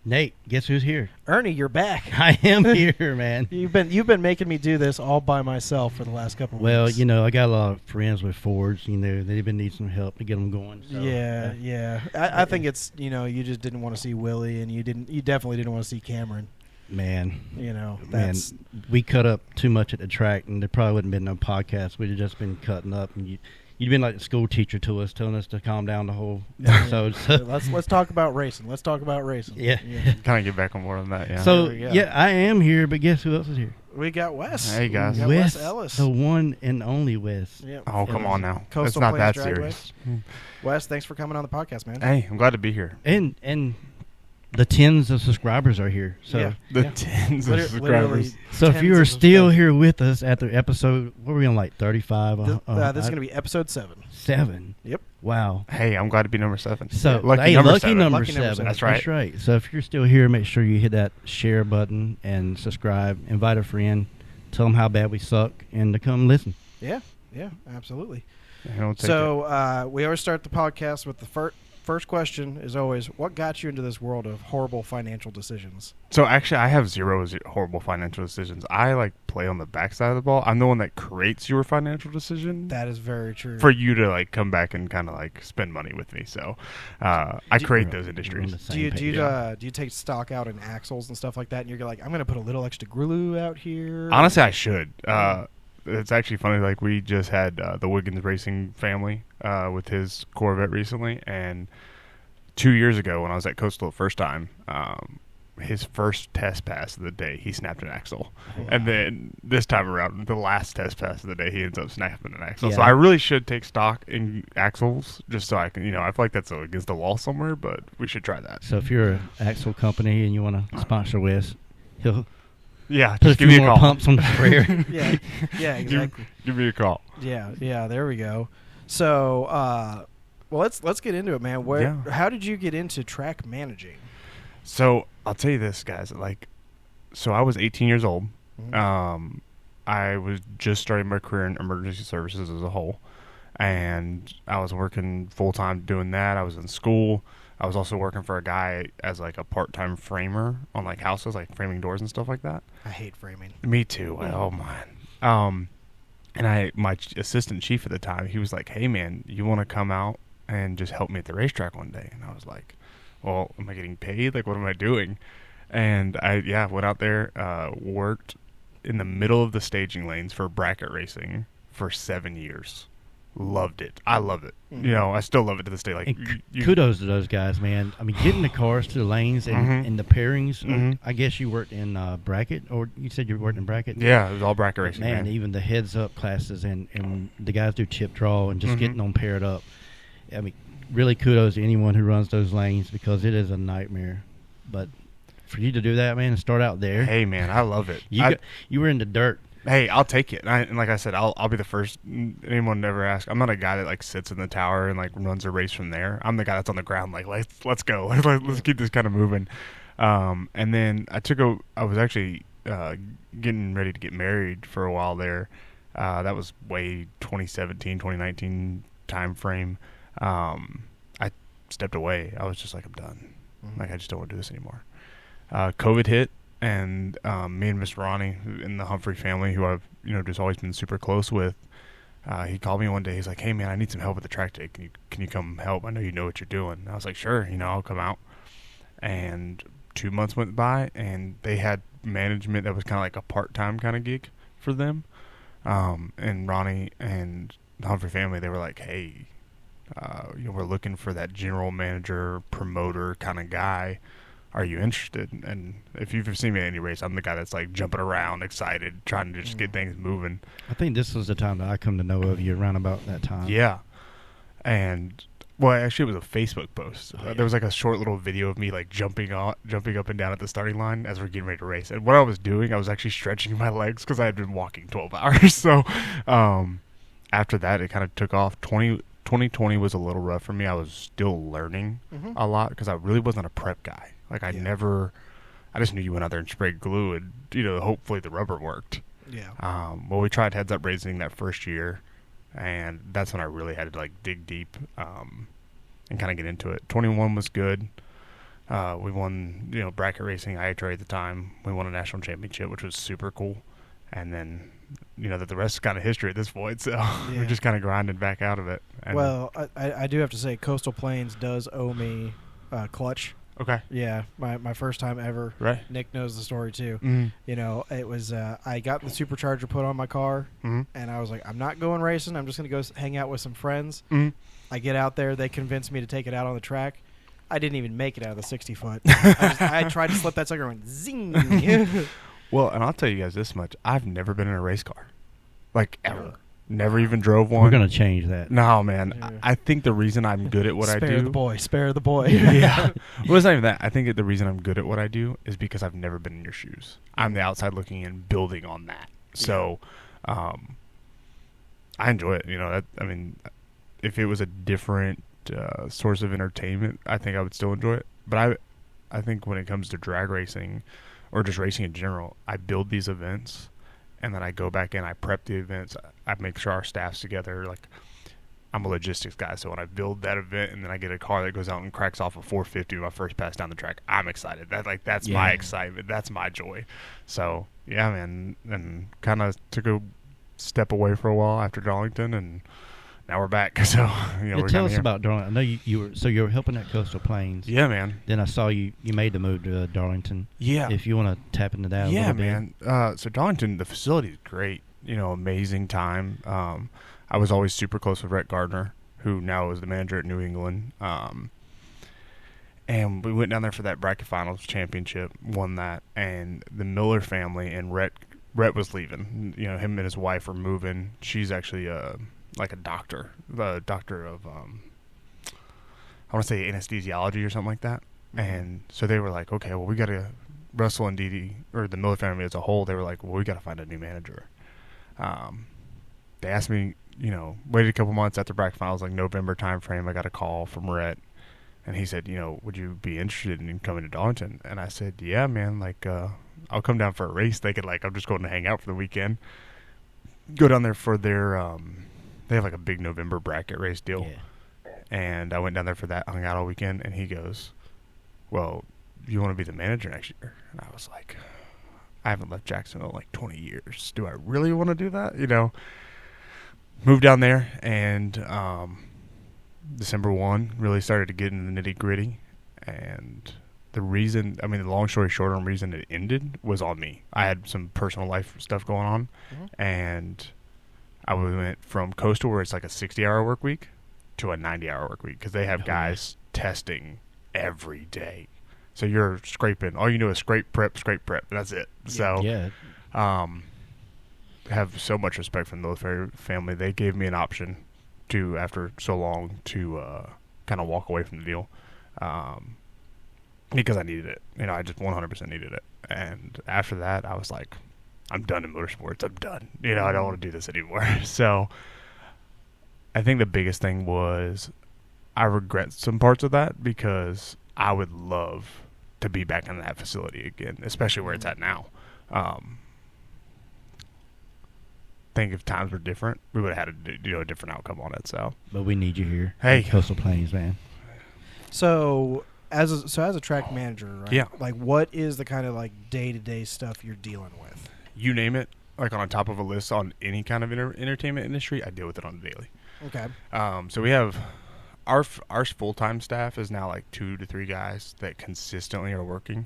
Nate, guess who's here? Ernie, you're back. I am here, man. You've been making me do this all by myself for the last couple of Well, weeks. you know, I got a lot of friends with Fords. You know, they've been needing some help to get them going. So, yeah. I think it's, you just didn't want to see Willie, and you definitely didn't want to see Cameron. Man, That's we cut up too much at the track, and there probably wouldn't been no podcast. We'd have just been cutting up, and you'd been like the school teacher to us, telling us to calm down the whole episode. So let's talk about racing. Yeah. Kind of get back on board on that. Yeah. So I am here, but guess who else is here? We got Wes. Hey guys, We got Wes Ellis. the one and only Wes. Yep. Oh, come on now. Coastal It's not Plains that Dragway. serious. Wes, thanks for coming on the podcast, man. Hey, I'm glad to be here. And the tens of subscribers are here. So Yeah. The tens of subscribers. So if tens you are of still subscribers. here with us at the episode, what were we on, like 35? This is going to be episode 7. 7. Yep. Wow. Hey, I'm glad to be number 7. So lucky number number 7. 7. Number Lucky number 7. seven. That's right. That's right. So if you're still here, make sure you hit that share button and subscribe. Invite a friend. Tell them how bad we suck and to come listen. Yeah, absolutely. Yeah, So we always start the podcast with the first question is always, what got you into this world of horrible financial decisions? So actually, I have zero horrible financial decisions. I play on the backside of the ball. I'm the one that creates your financial decision. That is very true. For you to come back and kind of spend money with me. So I create those industries. do you take stock out in axles and stuff like that, and you're like, I'm going to put a little extra glue out here? Honestly, I should. It's actually funny. We just had the Wiggins Racing family with his Corvette recently, and 2 years ago when I was at Coastal the first time, his first test pass of the day, he snapped an axle. Wow. And then this time around, the last test pass of the day, he ends up snapping an axle. Yeah. So I really should take stock in axles just so I can, I feel like that's against the law somewhere, but we should try that. So if you're an axle company and you want to sponsor Wes, he'll Yeah, put a just few give me a more call. pumps on the sprayer. yeah, exactly. Give me a call. Yeah, there we go. So, well, let's get into it, man. How did you get into track managing? So I'll tell you this, guys. So I was 18 years old. Mhm. I was just starting my career in emergency services as a whole, and I was working full time doing that. I was in school. I was also working for a guy as a part-time framer on houses, framing doors and stuff like that. I hate framing. Me too. Oh man. And my assistant chief at the time, he was like, "Hey man, you want to come out and just help me at the racetrack one day?" And I was like, "Well, am I getting paid? What am I doing?" And I went out there, worked in the middle of the staging lanes for bracket racing for 7 years. Loved it. I love it. Mhm. I still love it to this day. Kudos to those guys, man. I mean, getting the cars to the lanes and the pairings. Mhm. I guess you worked in bracket, or you said you worked in bracket? Yeah, it was all bracket racing. Man, even the heads-up classes and the guys do chip draw and just Mhm. getting them paired up. I mean, really kudos to anyone who runs those lanes because it is a nightmare. But for you to do that, man, and start out there. Hey man, I love it. You were in the dirt. Hey, I'll take it. And like I said, I'll be the first. Anyone never ask. I'm not a guy that sits in the tower and runs a race from there. I'm the guy that's on the ground. Let's go. Let's keep this kind of moving. And then I was actually getting ready to get married for a while there. That was way 2017, 2019 time frame. I stepped away. I was just I'm done. Mhm. I just don't want to do this anymore. COVID hit. And me and Miss Ronnie in the Humphrey family, who I've just always been super close with, he called me one day. He's like, "Hey man, I need some help with the track day. Can you come help? I know you know what you're doing." And I was like, "Sure, I'll come out." And 2 months went by, and they had management that was kind of a part-time kind of gig for them. And Ronnie and the Humphrey family, they were like, "Hey, we're looking for that general manager, promoter kind of guy. Are you interested?" And if you've seen me at any race, I'm the guy that's jumping around, excited, trying to just get things moving. I think this was the time that I come to know of you around about that time. Yeah. And, well, actually it was a Facebook post. Oh, yeah. There was a short little video of me jumping up and down at the starting line as we're getting ready to race. And what I was doing, I was actually stretching my legs because I had been walking 12 hours. So after that, it kind of took off. 2020 was a little rough for me. I was still learning Mhm. a lot because I really wasn't a prep guy. I just knew you went out there and sprayed glue and, hopefully the rubber worked. Yeah. Well, we tried heads-up racing that first year, and that's when I really had to dig deep and kind of get into it. 21 was good. We won, bracket racing, IHRA at the time. We won a national championship, which was super cool. And then, that the rest is kind of history at this point. So we're just kind of grinding back out of it. And well, I do have to say Coastal Plains does owe me clutch. Okay. Yeah, my first time ever. Right. Nick knows the story too. Mm-hmm. It was I got the supercharger put on my car, and I was like, I'm not going racing. I'm just going to go hang out with some friends. Mm-hmm. I get out there. They convinced me to take it out on the track. I didn't even make it out of the 60-foot. I tried to slip that sucker and went zing. Well, and I'll tell you guys this much. I've never been in a race car. Like, ever. Never even drove one. We're going to change that. No, man. Yeah. I think the reason I'm good at what I do... Spare the boy. Yeah. Well, it's not even that. I think the reason I'm good at what I do is because I've never been in your shoes. I'm the outside looking in, building on that. So, I enjoy it. If it was a different source of entertainment, I think I would still enjoy it. But I think when it comes to drag racing or just racing in general, I build these events, and then I go back in, I prep the events, I make sure our staff's together. Like, I'm a logistics guy, so when I build that event and then I get a car that goes out and cracks off a 450 my first pass down the track, I'm excited. That's my excitement. That's my joy. So, yeah, man, and kind of took a step away for a while after Darlington, and now we're back. So, we're tell us about Darlington. I know you were helping at Coastal Plains. Yeah, man. Then I saw you made the move to Darlington. Yeah. If you want to tap into that a little bit. Yeah, man. So Darlington, the facility is great. Amazing time. I was always super close with Rhett Gardner, who now is the manager at New England. And we went down there for that bracket finals championship, won that, and the Miller family and Rhett was leaving. Him and his wife were moving. She's actually like a doctor, the doctor of I want to say anesthesiology or something like that. And so they were like, okay, well, we got to, Russell and Dee Dee, or the Miller family as a whole, they were like, well, we got to find a new manager. They asked me, waited a couple months after bracket finals, like November time frame. I got a call from Rhett, and he said, would you be interested in coming to Darlington? And I said, yeah, man, I'll come down for a race. They could, I'm just going to hang out for the weekend. Go down there for their, they have a big November bracket race deal. Yeah. And I went down there for that, hung out all weekend, and he goes, well, you want to be the manager next year? And I was like, I haven't left Jacksonville in 20 years. Do I really want to do that? Moved down there, and December 1 really started to get into the nitty-gritty. And the long story short, the reason it ended was on me. I had some personal life stuff going on, and I went from Coastal, where it's a 60-hour work week, to a 90-hour work week, because they have guys testing every day. So you're scraping. All you do is scrape, prep. That's it. So, have so much respect for the military family. They gave me an option to, after so long, to kind of walk away from the deal, because I needed it. I just 100% needed it. And after that, I was like, I'm done in motorsports. I'm done. I don't want to do this anymore. So, I think the biggest thing was I regret some parts of that, because I would love to be back in that facility again, especially where it's at now. Think if times were different, we would have had a different outcome on it. So, but we need you here. Hey, Coastal Plains, man. So as a track manager, right? Yeah. What is the kind of day-to-day stuff you're dealing with? You name it, on top of a list on any kind of entertainment industry, I deal with it on the daily. Okay. So we have our full-time staff is now 2 to 3 guys that consistently are working.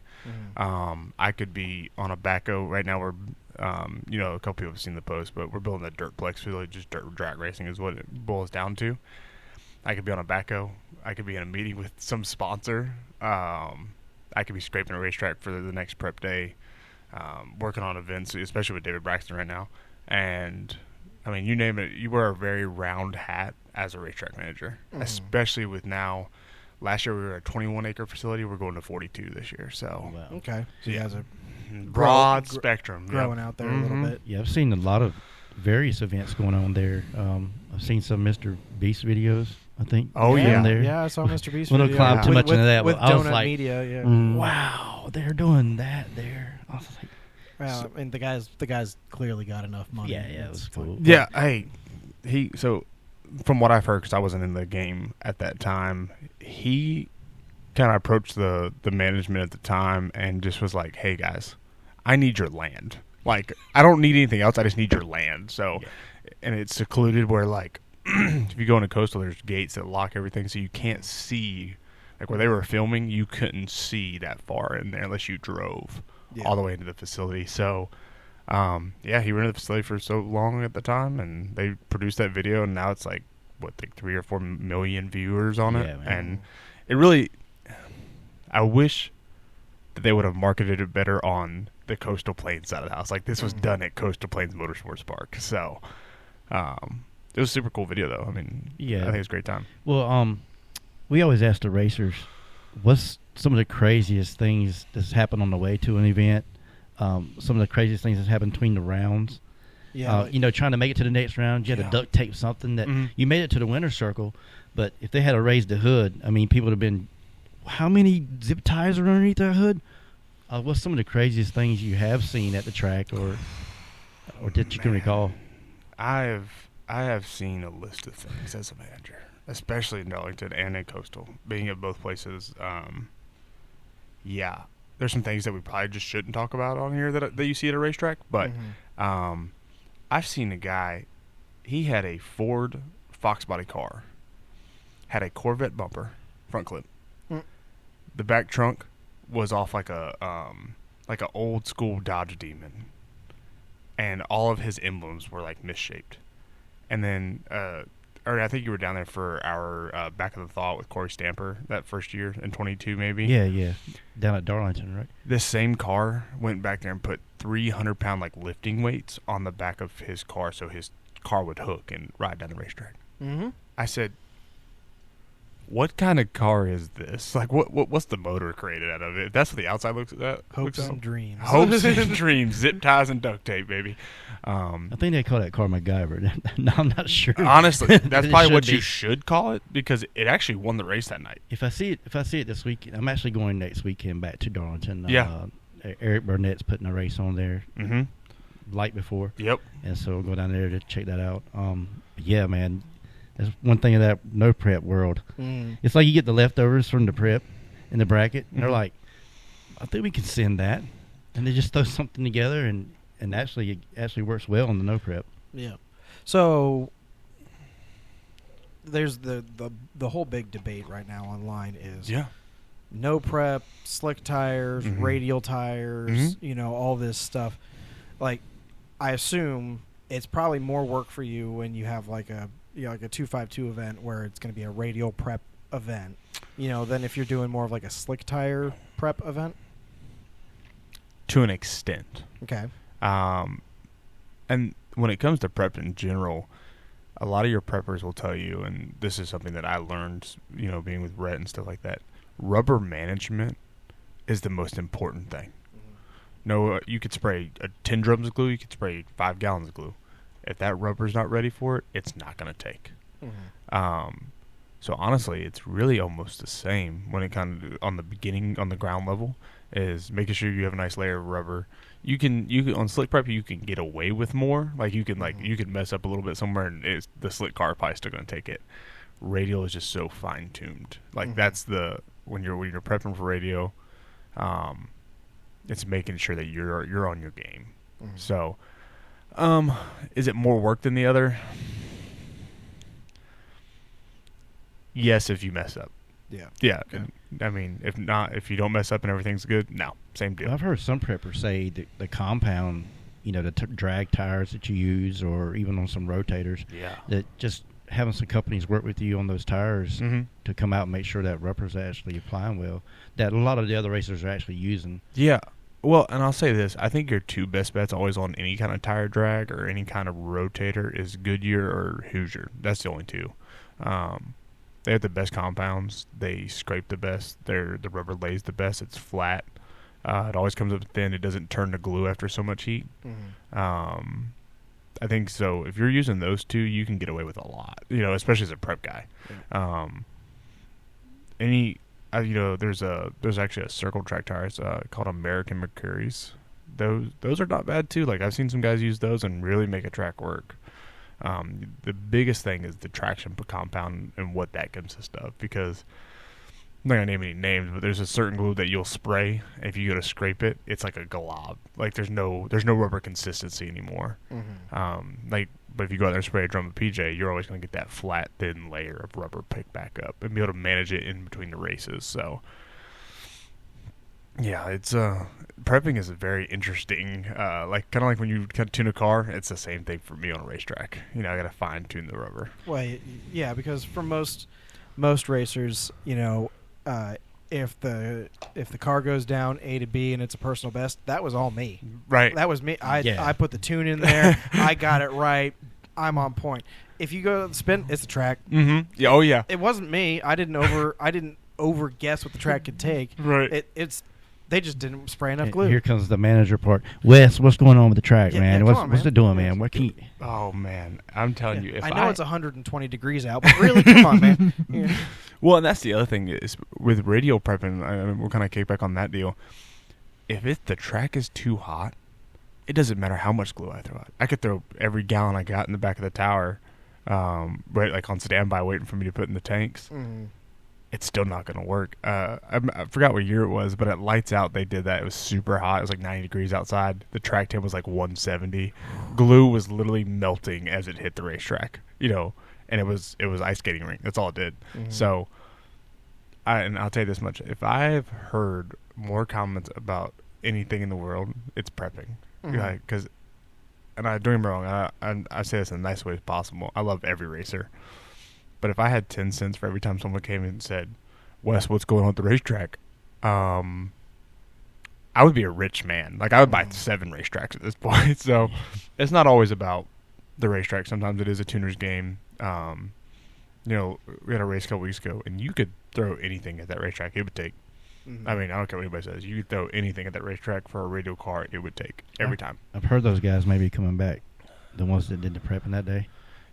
I could be on a backhoe right now. We're a couple people have seen the post, but we're building a dirtplex facility. Just dirt drag racing is what it boils down to. I could be on a backhoe. I could be in a meeting with some sponsor. I could be scraping a racetrack for the next prep day, working on events, especially with David Braxton right now. And you name it, you wear a very round hat as a racetrack manager, especially with now. Last year we were at a 21-acre facility. We're going to 42 this year. So, okay. So you guys are broad spectrum, growing out there a little bit. Yeah, I've seen a lot of various events going on there. I've seen some Mr. Beast videos, I think. Oh, yeah. There. Yeah, I saw Mr. Beast We don't video. climb too much into that. With I was Donut like, Media, yeah. Wow, they're doing that there. I was like, well, and the guys clearly got enough money. Yeah, it was cool. Yeah, so from what I've heard, because I wasn't in the game at that time, he kind of approached the management at the time and just was like, hey guys, I need your land. Like, I don't need anything else. I just need your land. So, and it's secluded where, like, if you go into Coastal, there's gates that lock everything, so you can't see. Like, where they were filming, you couldn't see that far in there unless you drove all the way into the facility. So, he rented the facility for so long at the time, and they produced that video, and now it's like, 3 or 4 million viewers on it. Man. And it really, I wish that they would have marketed it better on the Coastal Plains side of the house. Like, this was done at Coastal Plains Motorsports Park. So, it was a super cool video, though. I mean, I think it's a great time. Well, we always ask the racers, what's some of the craziest things that's happened on the way to an event? Some of the craziest things that's happened between the rounds. Yeah, trying to make it to the next round, you had to duct tape something that you made it to the winner's circle, but if they had to raise the hood, I mean, people would have been, how many zip ties are underneath that hood? What's some of the craziest things you have seen at the track, or that you can recall? I have seen a list of things as a manager, especially in Darlington and in Coastal, being at both places. There's some things that we probably just shouldn't talk about on here that you see at a racetrack, but I've seen a guy, he had a Ford Fox body car, had a Corvette bumper, front clip. The back trunk was off like a old school Dodge Demon, and all of his emblems were like misshaped. And then, I think you were down there for our Back of the Thought with Corey Stamper that first year in 22 maybe. Yeah, down at Darlington, right? This same car went back there and put 300-pound like lifting weights on the back of his car so his car would hook and ride down the racetrack. I said, what kind of car is this? Like, what's the motor created out of it? That's what the outside looks at. Hopes and dreams. Hopes and dreams. Zip ties and duct tape, baby. I think they call that car MacGyver. No, I'm not sure. Honestly, that's probably what you should call it, because it actually won the race that night. If I see it this weekend, I'm actually going next weekend back to Darlington. Eric Burnett's putting a race on there. Light before. Yep. And so we'll go down there to check that out. Yeah, man. That's one thing of that no prep world. It's like you get the leftovers from the prep in the bracket, and they're like, I think we can send that. And they just throw something together, and actually it actually works well on the no prep. Yeah. So there's the whole big debate right now online is no prep, slick tires, radial tires, all this stuff. Like, I assume it's probably more work for you when you have like a 252 event where it's going to be a radial prep event, than if you're doing more of like a slick tire prep event. To an extent. Okay. And when it comes to prep in general, a lot of your preppers will tell you, and this is something that I learned, being with Rhett and stuff like that, rubber management is the most important thing. No, you could spray 10 drums of glue, you could spray 5 gallons of glue. If that rubber's not ready for it, it's not going to take. So honestly, it's really almost the same when it kind of on the ground level, is making sure you have a nice layer of rubber. You can on slick prep you can get away with more. Like you can you can mess up a little bit somewhere, and the slick car probably still going to take it. Radial is just so fine tuned. Like that's when you're prepping for radio, it's making sure that you're on your game. So. Is it more work than the other? Yes, if you mess up. Yeah. Okay. I mean, if you don't mess up and everything's good, no, same deal. I've heard some preppers say that the compound, the drag tires that you use, or even on some rotators, that just having some companies work with you on those tires to come out and make sure that rubber's actually applying well, that a lot of the other racers are actually using. Yeah. Well, and I'll say this. I think your two best bets always on any kind of tire drag or any kind of rotator is Goodyear or Hoosier. That's the only two. They have the best compounds. They scrape the best. The rubber lays the best. It's flat. It always comes up thin. It doesn't turn to glue after so much heat. I think so. If you're using those two, you can get away with a lot, especially as a prep guy. There's actually a circle track tires called American Mercuries. Those are not bad too. Like I've seen some guys use those and really make a track work. The biggest thing is the traction compound and what that consists of, because I'm not gonna name any names, but there's a certain glue that you'll spray. If you go to scrape it, it's like a glob. Like there's no rubber consistency anymore. But if you go out there and spray a drum of PJ, you're always gonna get that flat, thin layer of rubber pick back up and be able to manage it in between the races. So yeah, it's prepping is a very interesting. Like kind of like when you tune a car, it's the same thing for me on a racetrack. I gotta fine tune the rubber. Well, yeah, because for most racers, if the car goes down A to B and it's a personal best, that was all me. Right. That was me. I put the tune in there. I got it right. I'm on point. If you go to the spin, it's the track. Mm-hmm. Yeah. Oh yeah. It wasn't me. I didn't over guess what the track could take. Right. They just didn't spray enough glue. Here comes the manager part. Wes, what's going on with the track, man? What's it doing, man? What can you... Oh man, I'm telling you, if I know it's 120 degrees out, but really, come on, man. Yeah. Well, and that's the other thing is with radial prepping. We'll kind of kick back on that deal. If the track is too hot, it doesn't matter how much glue I throw out. I could throw every gallon I got in the back of the tower, right, like on standby, waiting for me to put in the tanks. Mm. It's still not going to work. I forgot what year it was, but at Lights Out they did that. It was super hot. It was like 90 degrees outside. The track temp was like 170. Glue was literally melting as it hit the racetrack. And it was ice skating rink. That's all it did. Mm-hmm. So, I'll tell you this much: if I've heard more comments about anything in the world, it's prepping. Because, and I don't get me wrong, I say this in the nicest way as possible. I love every racer. But if I had 10 cents for every time someone came in and said, Wes, what's going on at the racetrack? I would be a rich man. Like, I would buy 7 racetracks at this point. So, it's not always about the racetrack. Sometimes it is a tuner's game. We had a race a couple weeks ago, and you could throw anything at that racetrack. It would take. Mm-hmm. I mean, I don't care what anybody says. You could throw anything at that racetrack for a radial car. It would take every time. I've heard those guys may be coming back, the ones that did the prepping that day.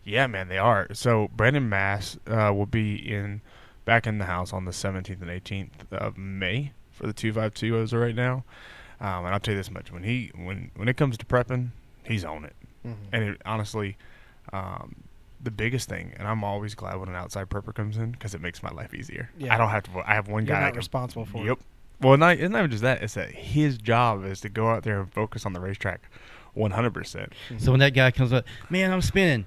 Yeah, man, they are. So Brandon Mass will be back in the house on the 17th and 18th of May for the 252 as of right now. And I'll tell you this much: when it comes to prepping, he's on it. Mm-hmm. And honestly, the biggest thing, and I'm always glad when an outside prepper comes in because it makes my life easier. Yeah. I don't have to. I have one guy. You're not responsible for it. Yep. Well, it's not even just that. It's that his job is to go out there and focus on the racetrack 100%. Mm-hmm. So when that guy comes up, man, I'm spinning.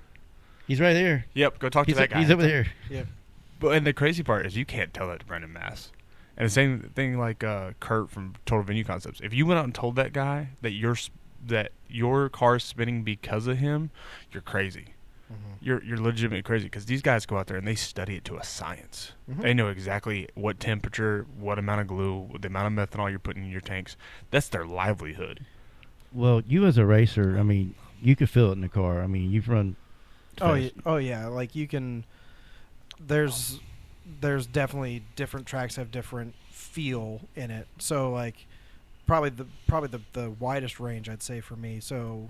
He's right there. Yep, go talk to that guy. He's over there. Yeah. And the crazy part is you can't tell that to Brandon Mass. And the same thing like Kurt from Total Venue Concepts. If you went out and told that guy that your car's spinning because of him, you're crazy. Mm-hmm. You're legitimately crazy because these guys go out there and they study it to a science. Mm-hmm. They know exactly what temperature, what amount of glue, the amount of methanol you're putting in your tanks. That's their livelihood. Well, you as a racer, I mean, you could feel it in the car. I mean, you've run... Oh yeah, like you can. There's definitely different tracks have different feel in it. So like, probably the widest range I'd say for me. So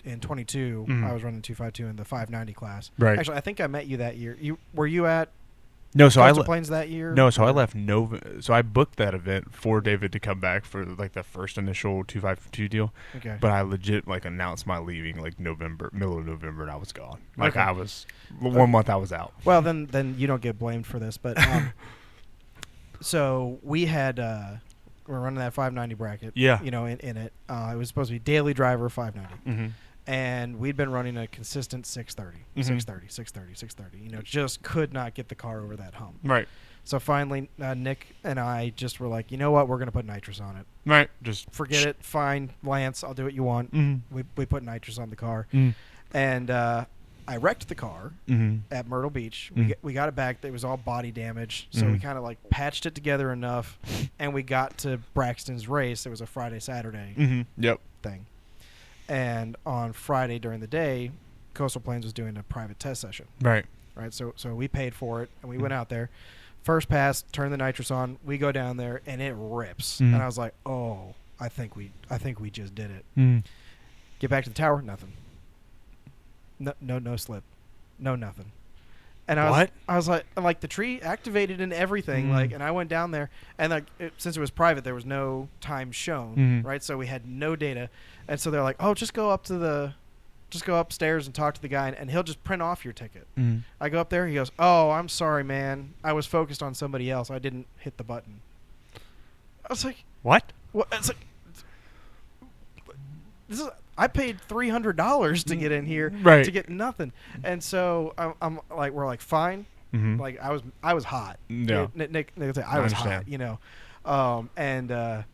in 22, I was running 252 in the 590 class. Right. Actually, I think I met you that year. Were you at? No, so I Plains that year. No, so I left So I booked that event for David to come back for like the first initial 252 deal. Okay. But I legit announced my leaving middle of November, and I was gone. I was 1 month I was out. Well, then you don't get blamed for this, but so we had we're running that 590 bracket. Yeah. In it, it was supposed to be daily driver 590. Mm-hmm. And we'd been running a consistent 630, mm-hmm. 630. Just could not get the car over that hump. Right. So finally, Nick and I just were like, you know what? We're going to put nitrous on it. Right. Just forget it. Fine, Lance. I'll do what you want. Mm-hmm. We put nitrous on the car. Mm-hmm. And I wrecked the car at Myrtle Beach. Mm-hmm. We got it back. It was all body damage. So we kind of patched it together enough. And we got to Braxton's race. It was a Friday-Saturday thing. And on Friday during the day, Coastal Plains was doing a private test session. Right. So we paid for it, and we went out there. First pass, turn the nitrous on. We go down there, and it rips. And I was like, "Oh, I think we just did it." Get back to the tower, nothing. No slip, no nothing. And I was like the tree activated and everything, and I went down there, and since it was private, there was no time shown, right? So we had no data, and so they're like, "Oh, just go up to the just go upstairs and talk to the guy, and he'll just print off your ticket. Mm-hmm. I go up there. He goes, "Oh, I'm sorry, man. I was focused on somebody else. I didn't hit the button." I was like, "What? What?" It's like, I paid $300 to get in here to get nothing, and so I'm like, we're like, fine. Mm-hmm. Like I was hot. Yeah. Nick said I was hot. And I'm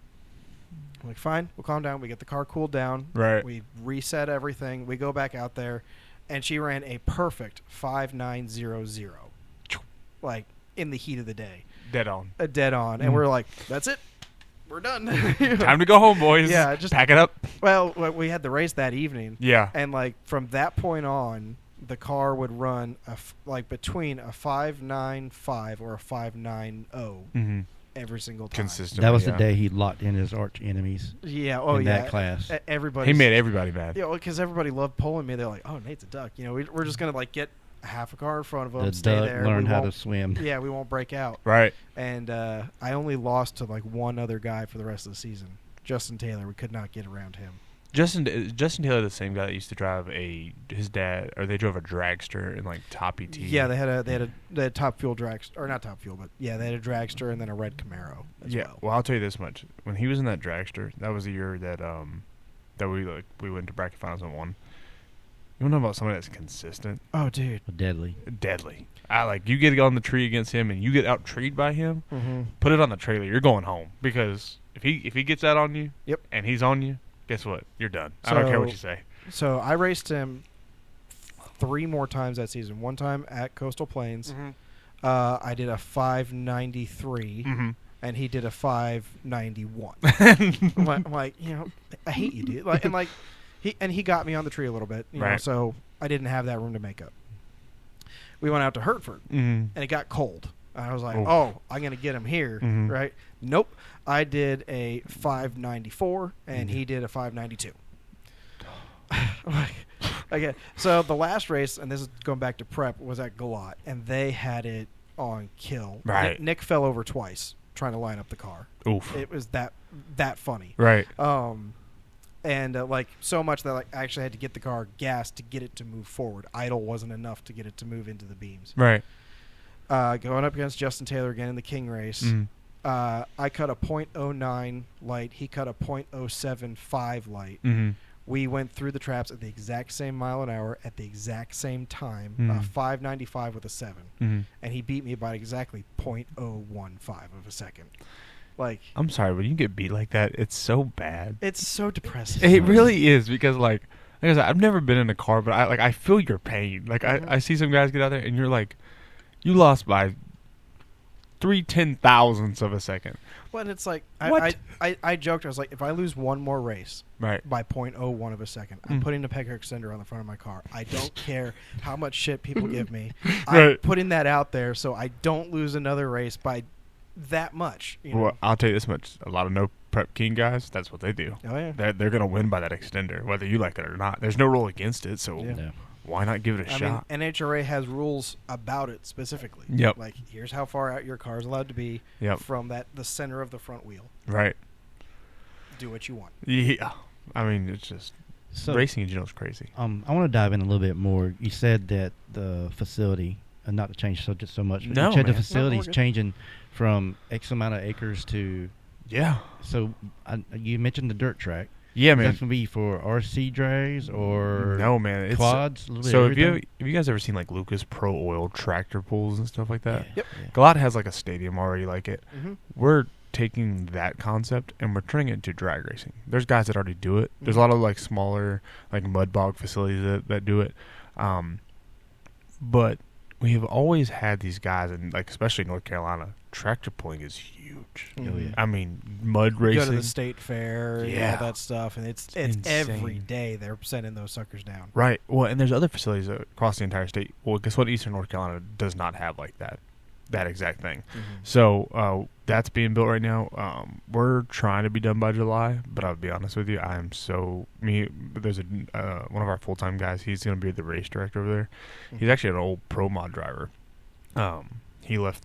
like, fine, we'll calm down. We get the car cooled down. Right. We reset everything. We go back out there, and she ran a perfect 5.900, like in the heat of the day. Dead on. Dead on, and we're like, that's it. We're done. Time to go home, boys. Yeah, just pack it up. Well, we had the race that evening. Yeah. And like from that point on, the car would run like between a 5.95 or a 5.90 every single time. Consistent. That was the day he locked in his arch enemies. Yeah. Oh, in yeah. that class. Everybody. He made everybody mad. Yeah, because everybody loved pulling me. They're like, "Oh, Nate's a duck." We're just gonna like get half a car in front of him, The stay duck there, learn how to swim. Yeah, we won't break out. Right. And I only lost to like one other guy for the rest of the season, Justin Taylor. We could not get around him. Justin Taylor, the same guy that used to drive his dad, or they drove a dragster in like top ET. Yeah, they had top fuel dragster, or not top fuel, but yeah, they had a dragster and then a red Camaro as well. Well, I'll tell you this much: when he was in that dragster, that was the year that we went to bracket finals and won. You want to know about somebody that's consistent? Oh, dude, Deadly. You get on the tree against him and you get out treed by him. Mm-hmm. Put it on the trailer. You're going home because if he gets that on you, yep, and he's on you, guess what? You're done. I don't care what you say. So I raced him 3 more times that season. One time at Coastal Plains, I did a 5.93, and he did a 5.91. I'm like, I hate you, dude. He got me on the tree a little bit, know, so I didn't have that room to make up. We went out to Hertford, and it got cold. I was like, I'm going to get him here, right? Nope. I did a 5.94, and he did a 5.92. Okay, so the last race, and this is going back to prep, was at Galat, and they had it on kill. Right. Nick fell over twice trying to line up the car. Oof. It was that funny. Right. And so much that I actually had to get the car gassed to get it to move forward. Idle wasn't enough to get it to move into the beams. Right. Going up against Justin Taylor again in the King race. I cut a .09 light. He cut a .075 light. We went through the traps at the exact same mile an hour at the exact same time, 5.95 with a 7. And he beat me by exactly .015 of a second. I'm sorry, when you get beat like that, it's so bad. It's so depressing. It really is, because like I said, I've never been in a car, but I feel your pain. I see some guys get out there, and you're like, you lost by 0.3 of a second. Well, and it's like What? I joked. I was like, if I lose one more race by .01 of a second, I'm putting the peg extender on the front of my car. I don't care how much shit people give me. I'm putting that out there so I don't lose another race by that much. Well, I'll tell you this much: a lot of no prep king guys, that's what they do. Oh yeah, they're gonna win by that extender, whether you like it or not. There's no rule against it, so why not give it a shot? I mean, NHRA has rules about it specifically. Yep. Like, here's how far out your car is allowed to be from the center of the front wheel. Right. Do what you want. Yeah. I mean, it's just racing in general is crazy. I want to dive in a little bit more. You said that the facility, and not to change the subject so much, but you said the facility's changing from X amount of acres to... Yeah. So you mentioned the dirt track. Yeah, man. That's going to be for RC drags or no, man. It's quads? So have you guys ever seen like Lucas Pro Oil tractor pools and stuff like that? Yep. Galat has like a stadium already like it. We're taking that concept and we're turning it into drag racing. There's guys that already do it. There's a lot of like smaller like mud bog facilities that do it. But we have always had these guys, and like especially North Carolina, tractor pulling is huge. Oh, yeah. I mean, mud racing. You go to the state fair and all that stuff, and it's every day they're sending those suckers down. Right. Well, and there's other facilities across the entire state. Well, guess what? Eastern North Carolina does not have like that exact thing. So that's being built right now. We're trying to be done by July, but I'll be honest with you, there's one of our full-time guys. He's going to be the race director over there. He's actually an old pro mod driver. He left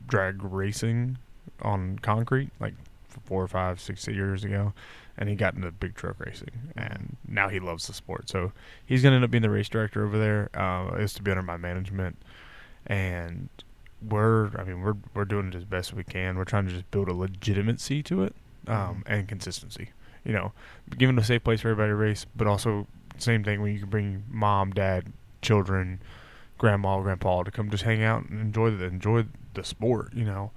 drag racing on concrete like 4 or 5, 6 years ago, and he got into big truck racing, and now he loves the sport. So he's going to end up being the race director over there. Is to be under my management, and we're doing it as best we can. We're trying to just build a legitimacy to it, and consistency. You know, giving a safe place for everybody to race, but also same thing when you can bring mom, dad, children, grandma, grandpa to come just hang out and enjoy the sport. You know,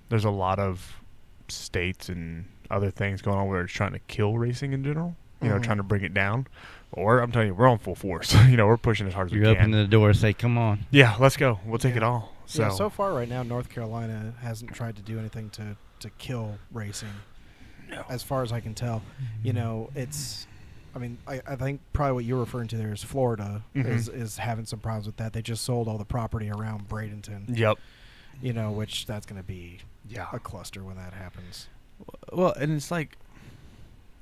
there's a lot of states and other things going on where it's trying to kill racing in general. You know, trying to bring it down. Or I'm telling you, we're on full force. You know, we're pushing as hard as we can. You're opening the door and say, "Come on." Yeah, let's go. We'll take it all. So far right now, North Carolina hasn't tried to do anything to kill racing. No. As far as I can tell, you know, it's. I mean, I think probably what you're referring to there is Florida is having some problems with that. They just sold all the property around Bradenton. Yep. You know, which that's going to be a cluster when that happens. Well, and it's like,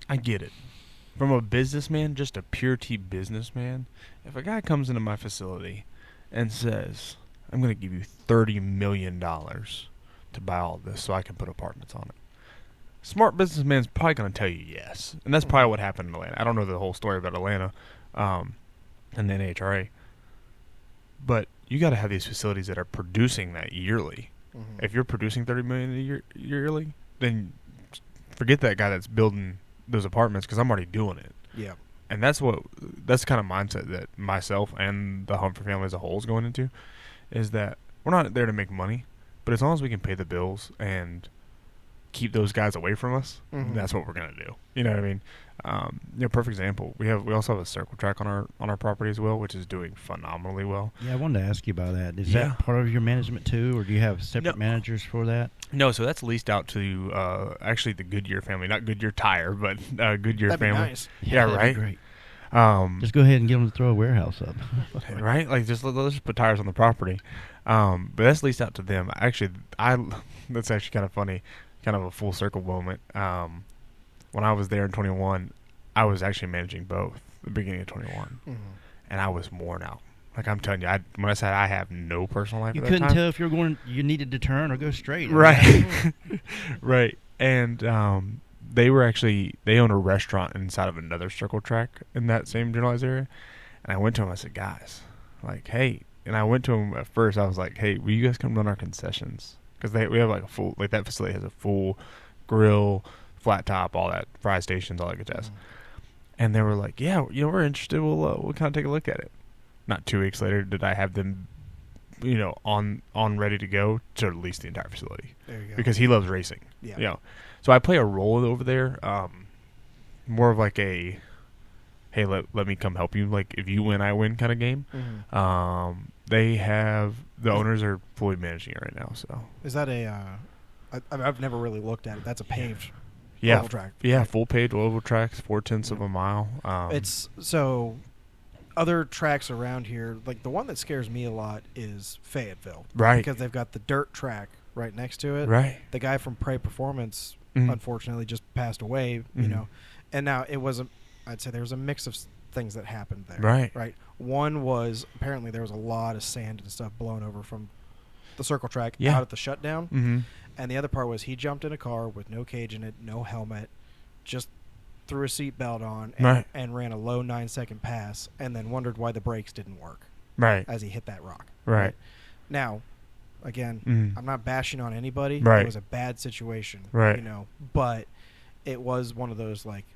I get it. From a businessman, just a pure T businessman, if a guy comes into my facility and says, I'm going to give you $30 million to buy all this so I can put apartments on it, smart businessman's probably going to tell you yes. And that's probably what happened in Atlanta. I don't know the whole story about Atlanta and the NHRA. But you got to have these facilities that are producing that yearly. If you're producing $30 million a year yearly, then forget that guy that's building those apartments, because I'm already doing it. Yeah. And that's the kind of mindset that myself and the Humphrey family as a whole is going into, is that we're not there to make money, but as long as we can pay the bills and keep those guys away from us, that's what we're going to do. You know what I mean? Perfect example. We also have a circle track on our property as well, which is doing phenomenally well. Yeah, I wanted to ask you about that. Is that part of your management too, or do you have separate managers for that? No, so that's leased out to actually the Goodyear family, not Goodyear Tire, but Goodyear that'd family. Be nice. Yeah, right. Great. Just go ahead and get them to throw a warehouse up. Right? Like let's just put tires on the property. But that's leased out to them. Actually, that's actually kind of funny. Kind of a full circle moment. When I was there in 21, I was actually managing both the beginning of 21, and I was worn out. Like I'm telling you, when I said I have no personal life, you at couldn't that time, tell if you needed to turn or go straight. Right, right. And they own a restaurant inside of another circle track in that same generalized area. And I went to them. I said, guys, like, hey. And I went to them at first. I was like, hey, will you guys come run our concessions? Because we have like a full, like that facility has a full grill, flat top, all that, fry stations, all that good jazz. And they were like, yeah, we're interested. We'll kind of take a look at it. Not 2 weeks later did I have them, on ready to go to lease the entire facility. There you go. Because he loves racing. Yeah. So I play a role over there, more of like a, hey, let me come help you. Like if you win, I win kind of game. The owners are fully managing it right now. So is that I've never really looked at it. That's a paved oval track. Yeah, right? Full paved oval tracks, 0.4 of a mile. It's so other tracks around here. Like the one that scares me a lot is Fayetteville, right? Because they've got the dirt track right next to it. Right. The guy from Prey Performance unfortunately just passed away. And now it was I'd say there was a mix of things that happened there. Right. One was apparently there was a lot of sand and stuff blown over from the circle track out at the shutdown. And the other part was he jumped in a car with no cage in it, no helmet, just threw a seatbelt on and ran a low 9-second pass, and then wondered why the brakes didn't work. Right. As he hit that rock. Right. Now, again, I'm not bashing on anybody. Right. It was a bad situation. Right. But it was one of those like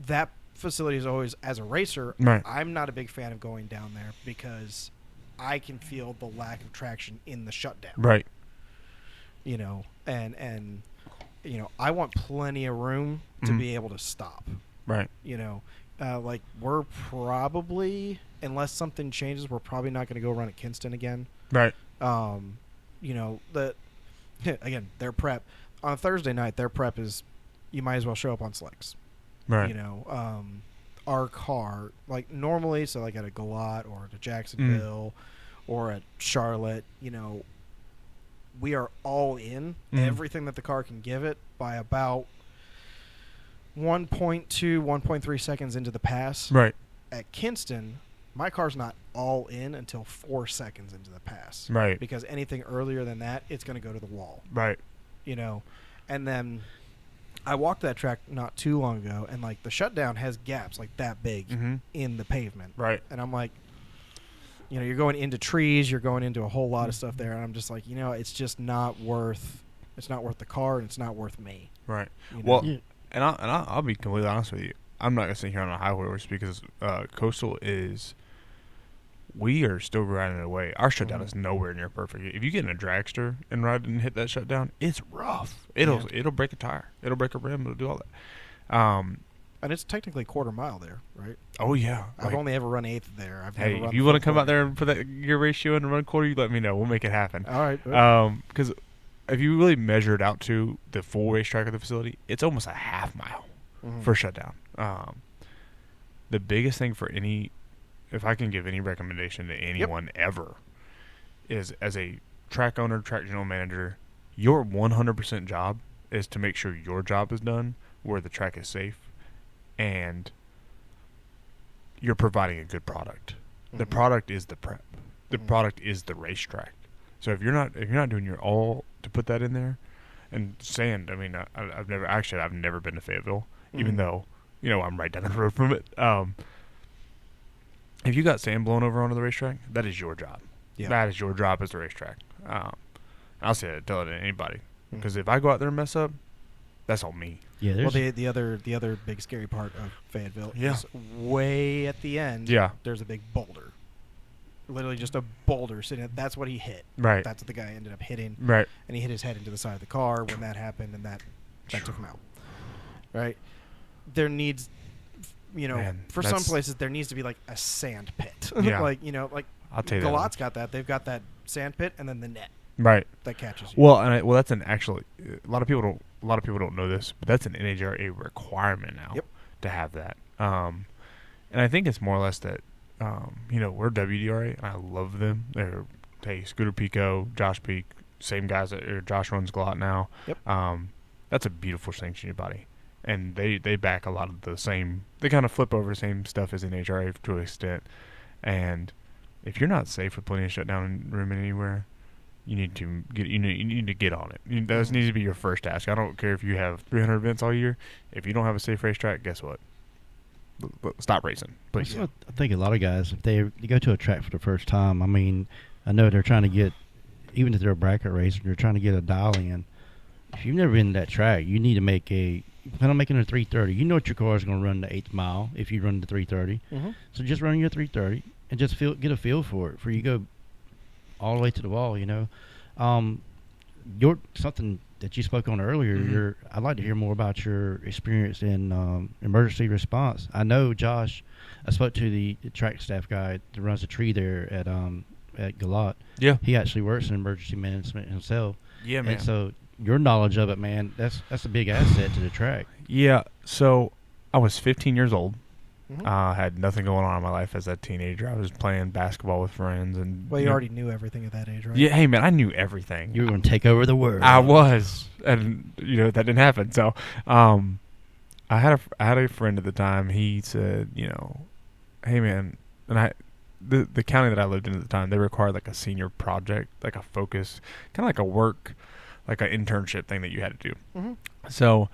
that facility is always, as a racer, I'm not a big fan of going down there because I can feel the lack of traction in the shutdown. Right. And I want plenty of room to be able to stop. Right. Like we're probably, unless something changes, we're probably not going to go run at Kinston again. Right. Again, their prep on a Thursday night, their prep is you might as well show up on slicks. Right. Our car, like normally, so like at a Galat or at a Jacksonville or at Charlotte, we are all in everything that the car can give it by about 1.2, 1.3 seconds into the pass. Right. At Kinston, my car's not all in until 4 seconds into the pass. Right. Because anything earlier than that, it's going to go to the wall. Right. And then I walked that track not too long ago, and like the shutdown has gaps like that big in the pavement. Right. And I'm like, you're going into trees, you're going into a whole lot of stuff there, and I'm just like, it's just not worth. It's not worth the car, and it's not worth me. Right. Well, and I'll be completely honest with you. I'm not gonna sit here on a high horse because Coastal is. We are still grinding away. Our shutdown is nowhere near perfect. If you get in a dragster and ride and hit that shutdown, it's rough. It'll break a tire. It'll break a rim. It'll do all that. And it's technically quarter mile there, right? Oh yeah. I've only ever run eighth there. Hey, if you want to come out there and put that gear ratio and run quarter, you let me know. We'll make it happen. All right. Because if you really measure it out to the full racetrack of the facility, it's almost a half mile for shutdown. The biggest thing for if I can give any recommendation to anyone ever, is as a track owner, track general manager, your 100% job is to make sure your job is done where the track is safe and you're providing a good product. The product is the prep. The product is the racetrack. So if you're not doing your all to put that in there, and sand, I mean, I've never been to Fayetteville, even though I'm right down the road from it. If you got sand blown over onto the racetrack, that is your job. Yeah. That is your job as the racetrack. I'll say it, tell it to anybody, because if I go out there and mess up, that's on me. Yeah. Well, the other big scary part of Fayetteville is way at the end. Yeah. There's a big boulder. Literally just a boulder sitting. That's what he hit. Right. That's what the guy ended up hitting. Right. And he hit his head into the side of the car when that happened, and that took him out. Right. There needs, for some places there needs to be like a sand pit. Yeah. like I'll tell you Galot's got that. They've got that sand pit and then the net. Right. That catches you. Well, that's a lot of people don't know this, but that's an NHRA requirement now to have that. And I think it's more or less that we're WDRA. I love them. They're Scooter Pico, Josh Peak, same guys Josh runs Galot now. Yep. That's a beautiful sanctioned body. And they back a lot of the same. They kind of flip over the same stuff as NHRA to an extent. And if you're not safe with plenty of shutdown room anywhere, you need to get on it. That needs to be your first task. I don't care if you have 300 events all year. If you don't have a safe racetrack, guess what? Stop racing, please. I think a lot of guys, if they go to a track for the first time, I mean, I know they're trying to get, even if they're a bracket racer, they're trying to get a dial in. If you've never been to that track, you need to make plan on making a 330. You know what your car is going to run the 8th mile if you run the 330. So just run your 330 and just get a feel for it before you go all the way to the wall. Something that you spoke on earlier. I'd like to hear more about your experience in emergency response. I know Josh. I spoke to the track staff guy that runs the tree there at Galot. Yeah, he actually works in emergency management himself. Yeah, man. And so your knowledge of it, man, that's a big asset to the track. Yeah. So I was 15 years old. Had nothing going on in my life as a teenager. I was playing basketball with friends, and you already knew everything at that age, right? Yeah. Hey, man, I knew everything. You were going to take over the world. I was, and that didn't happen. So, I had a friend at the time. He said, hey, man, and the county that I lived in at the time, they required like a senior project, like a focus, kind of like a work, like an internship thing that you had to do. So,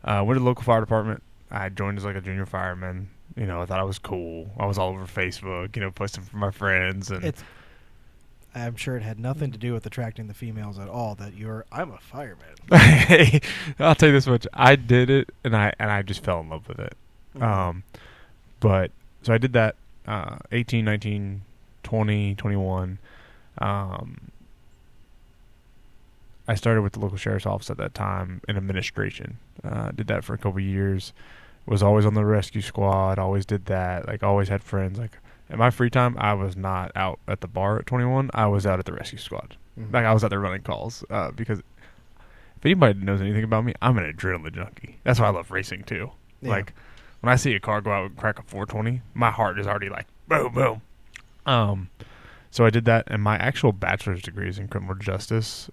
went to the local fire department. I joined as like a junior fireman. I thought I was cool. I was all over Facebook, posting for my friends. And I'm sure it had nothing to do with attracting the females at all. I'm a fireman. Hey, I'll tell you this much: I did it, and I just fell in love with it. But so I did that. 18, 19, 20, 21. I started with the local sheriff's office at that time in administration. Did that for a couple of years. Was always on the rescue squad. Always did that. Like, always had friends. Like, in my free time, I was not out at the bar at 21. I was out at the rescue squad. Like, I was out there running calls. Because if anybody knows anything about me, I'm an adrenaline junkie. That's why I love racing too. Yeah. Like, when I see a car go out and crack a 420, my heart is already like boom, boom. So I did that, and my actual bachelor's degree is in criminal justice.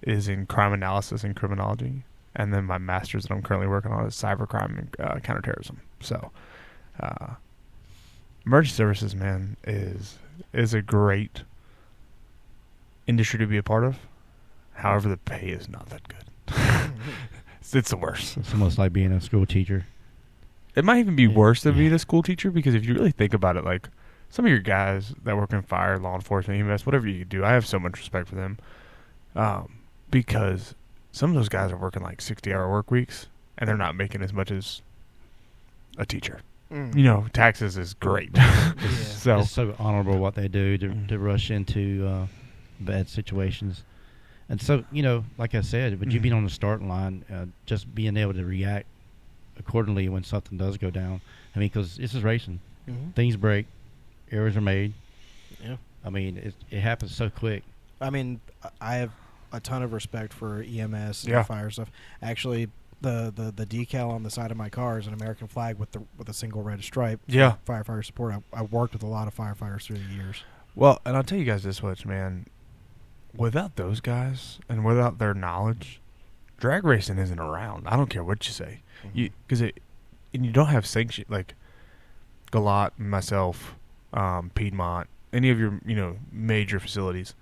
Is in crime analysis and criminology. And then my master's that I'm currently working on is cybercrime and counterterrorism. So, emergency services, man, is a great industry to be a part of. However, the pay is not that good. It's the worst. It's almost like being a school teacher. It might even be worse than being a school teacher, because if you really think about it, like some of your guys that work in fire, law enforcement, EMS, whatever you do, I have so much respect for them, because some of those guys are working like 60-hour work weeks, and they're not making as much as a teacher. You know, taxes is great. So it's so honorable what they do to rush into bad situations. And so, you know, like I said, with you being on the starting line, just being able to react accordingly when something does go down. I mean, because this is racing. Things break. Errors are made. Yeah. I mean, it happens so quick. I mean, I have a ton of respect for EMS and fire stuff. Actually, the decal on the side of my car is an American flag with a single red stripe. Yeah. Firefighter support. I worked with a lot of firefighters through the years. Well, and I'll tell you guys this much, man. Without those guys and without their knowledge, drag racing isn't around. I don't care what you say. Because you don't have sanction, like Galot, myself, Piedmont, any of your, you know, major facilities.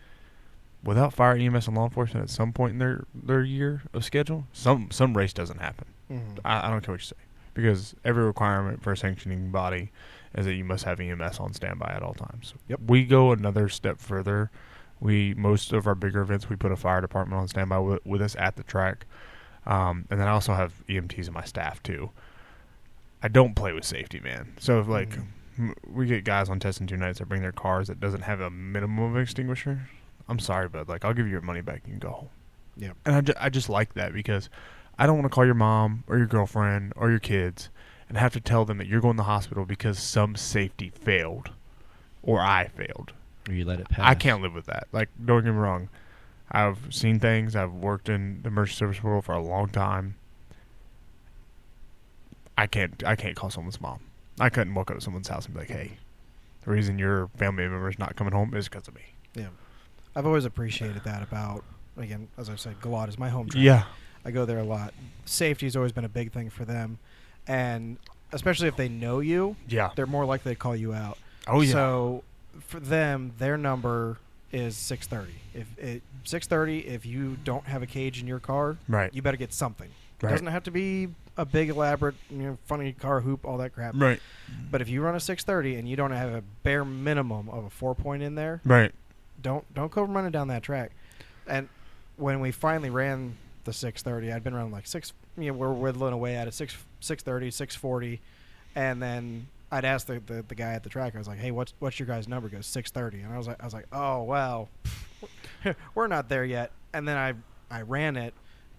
Without fire, EMS, and law enforcement at some point in their year of schedule, some race doesn't happen. I don't care what you say, because every requirement for a sanctioning body is that you must have EMS on standby at all times. Yep. We go another step further. Most of our bigger events, we put a fire department on standby with us at the track. And then I also have EMTs in my staff too. I don't play with safety, man. So if we get guys on testing 2 nights that bring their cars that doesn't have a minimum of extinguisher, I'm sorry, bud. Like, I'll give you your money back and you can go home. Yeah. And I just like that, because I don't want to call your mom or your girlfriend or your kids and have to tell them that you're going to the hospital because some safety failed or I failed. Or you let it pass. I can't live with that. Like, don't get me wrong. I've seen things. I've worked in the emergency service world for a long time. I can't call someone's mom. I couldn't walk up to someone's house and be like, hey, the reason your family member is not coming home is because of me. Yeah. I've always appreciated that about, again, as I said, Galot is my home track. Yeah. I go there a lot. Safety has always been a big thing for them. And especially if they know you, they're more likely to call you out. Oh, yeah. So for them, their number is 6:30. If 6:30, if you don't have a cage in your car, you better get something. It doesn't have to be a big, elaborate, funny car hoop, all that crap. Right. But if you run a 6:30 and you don't have a bare minimum of a 4-point in there, don't go running down that track. And when we finally ran the 6:30, I'd been running like 6. We're whittling away at it, 6:30, 6:40, and then I'd ask the guy at the track. I was like, "Hey, what's your guy's number?" He goes 6:30, and I was like, "Oh well, we're not there yet." And then I ran it.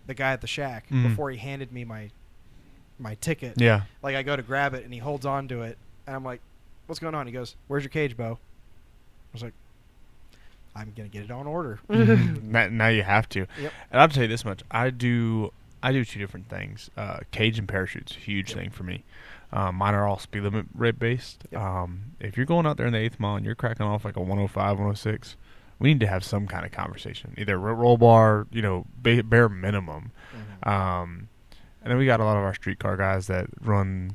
The guy at the shack before he handed me my ticket. Yeah. Like, I go to grab it and he holds on to it, and I'm like, "What's going on?" He goes, "Where's your cage, Bo?" I was like, "I'm gonna get it on order." Now you have to. Yep. And I'll tell you this much: I do 2 different things. Cage and parachutes, huge thing for me. Mine are all speed limit rate based. Yep. If you're going out there in the 8th mile and you're cracking off like a 105, 106, we need to have some kind of conversation. Either roll bar, bare minimum. And then we got a lot of our streetcar guys that run.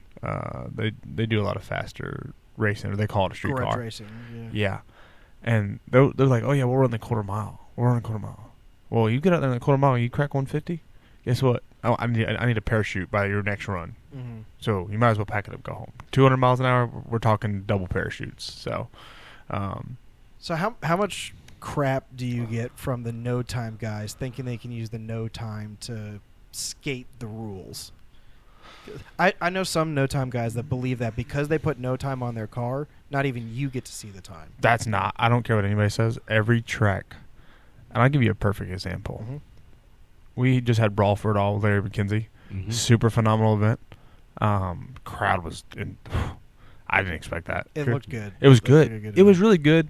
They do a lot of faster racing, or they call it a streetcar. Garage racing. Yeah. And they're like, "Oh yeah, we'll run the quarter mile. Well, you get out there in the quarter mile and you crack 150. Guess what? I need a parachute by your next run. So you might as well pack it up, go home. 200 miles an hour. We're talking double parachutes. So, so how much crap do you get from the no time guys thinking they can use the no time to skate the rules? I know some no time guys that believe that because they put no time on their car, not even you get to see the time. That's not. I don't care what anybody says. Every track, and I'll give you a perfect example. We just had Brawl for It All with Larry McKenzie. Super phenomenal event. Crowd was I didn't expect that. It looked good. It was good. It was really good.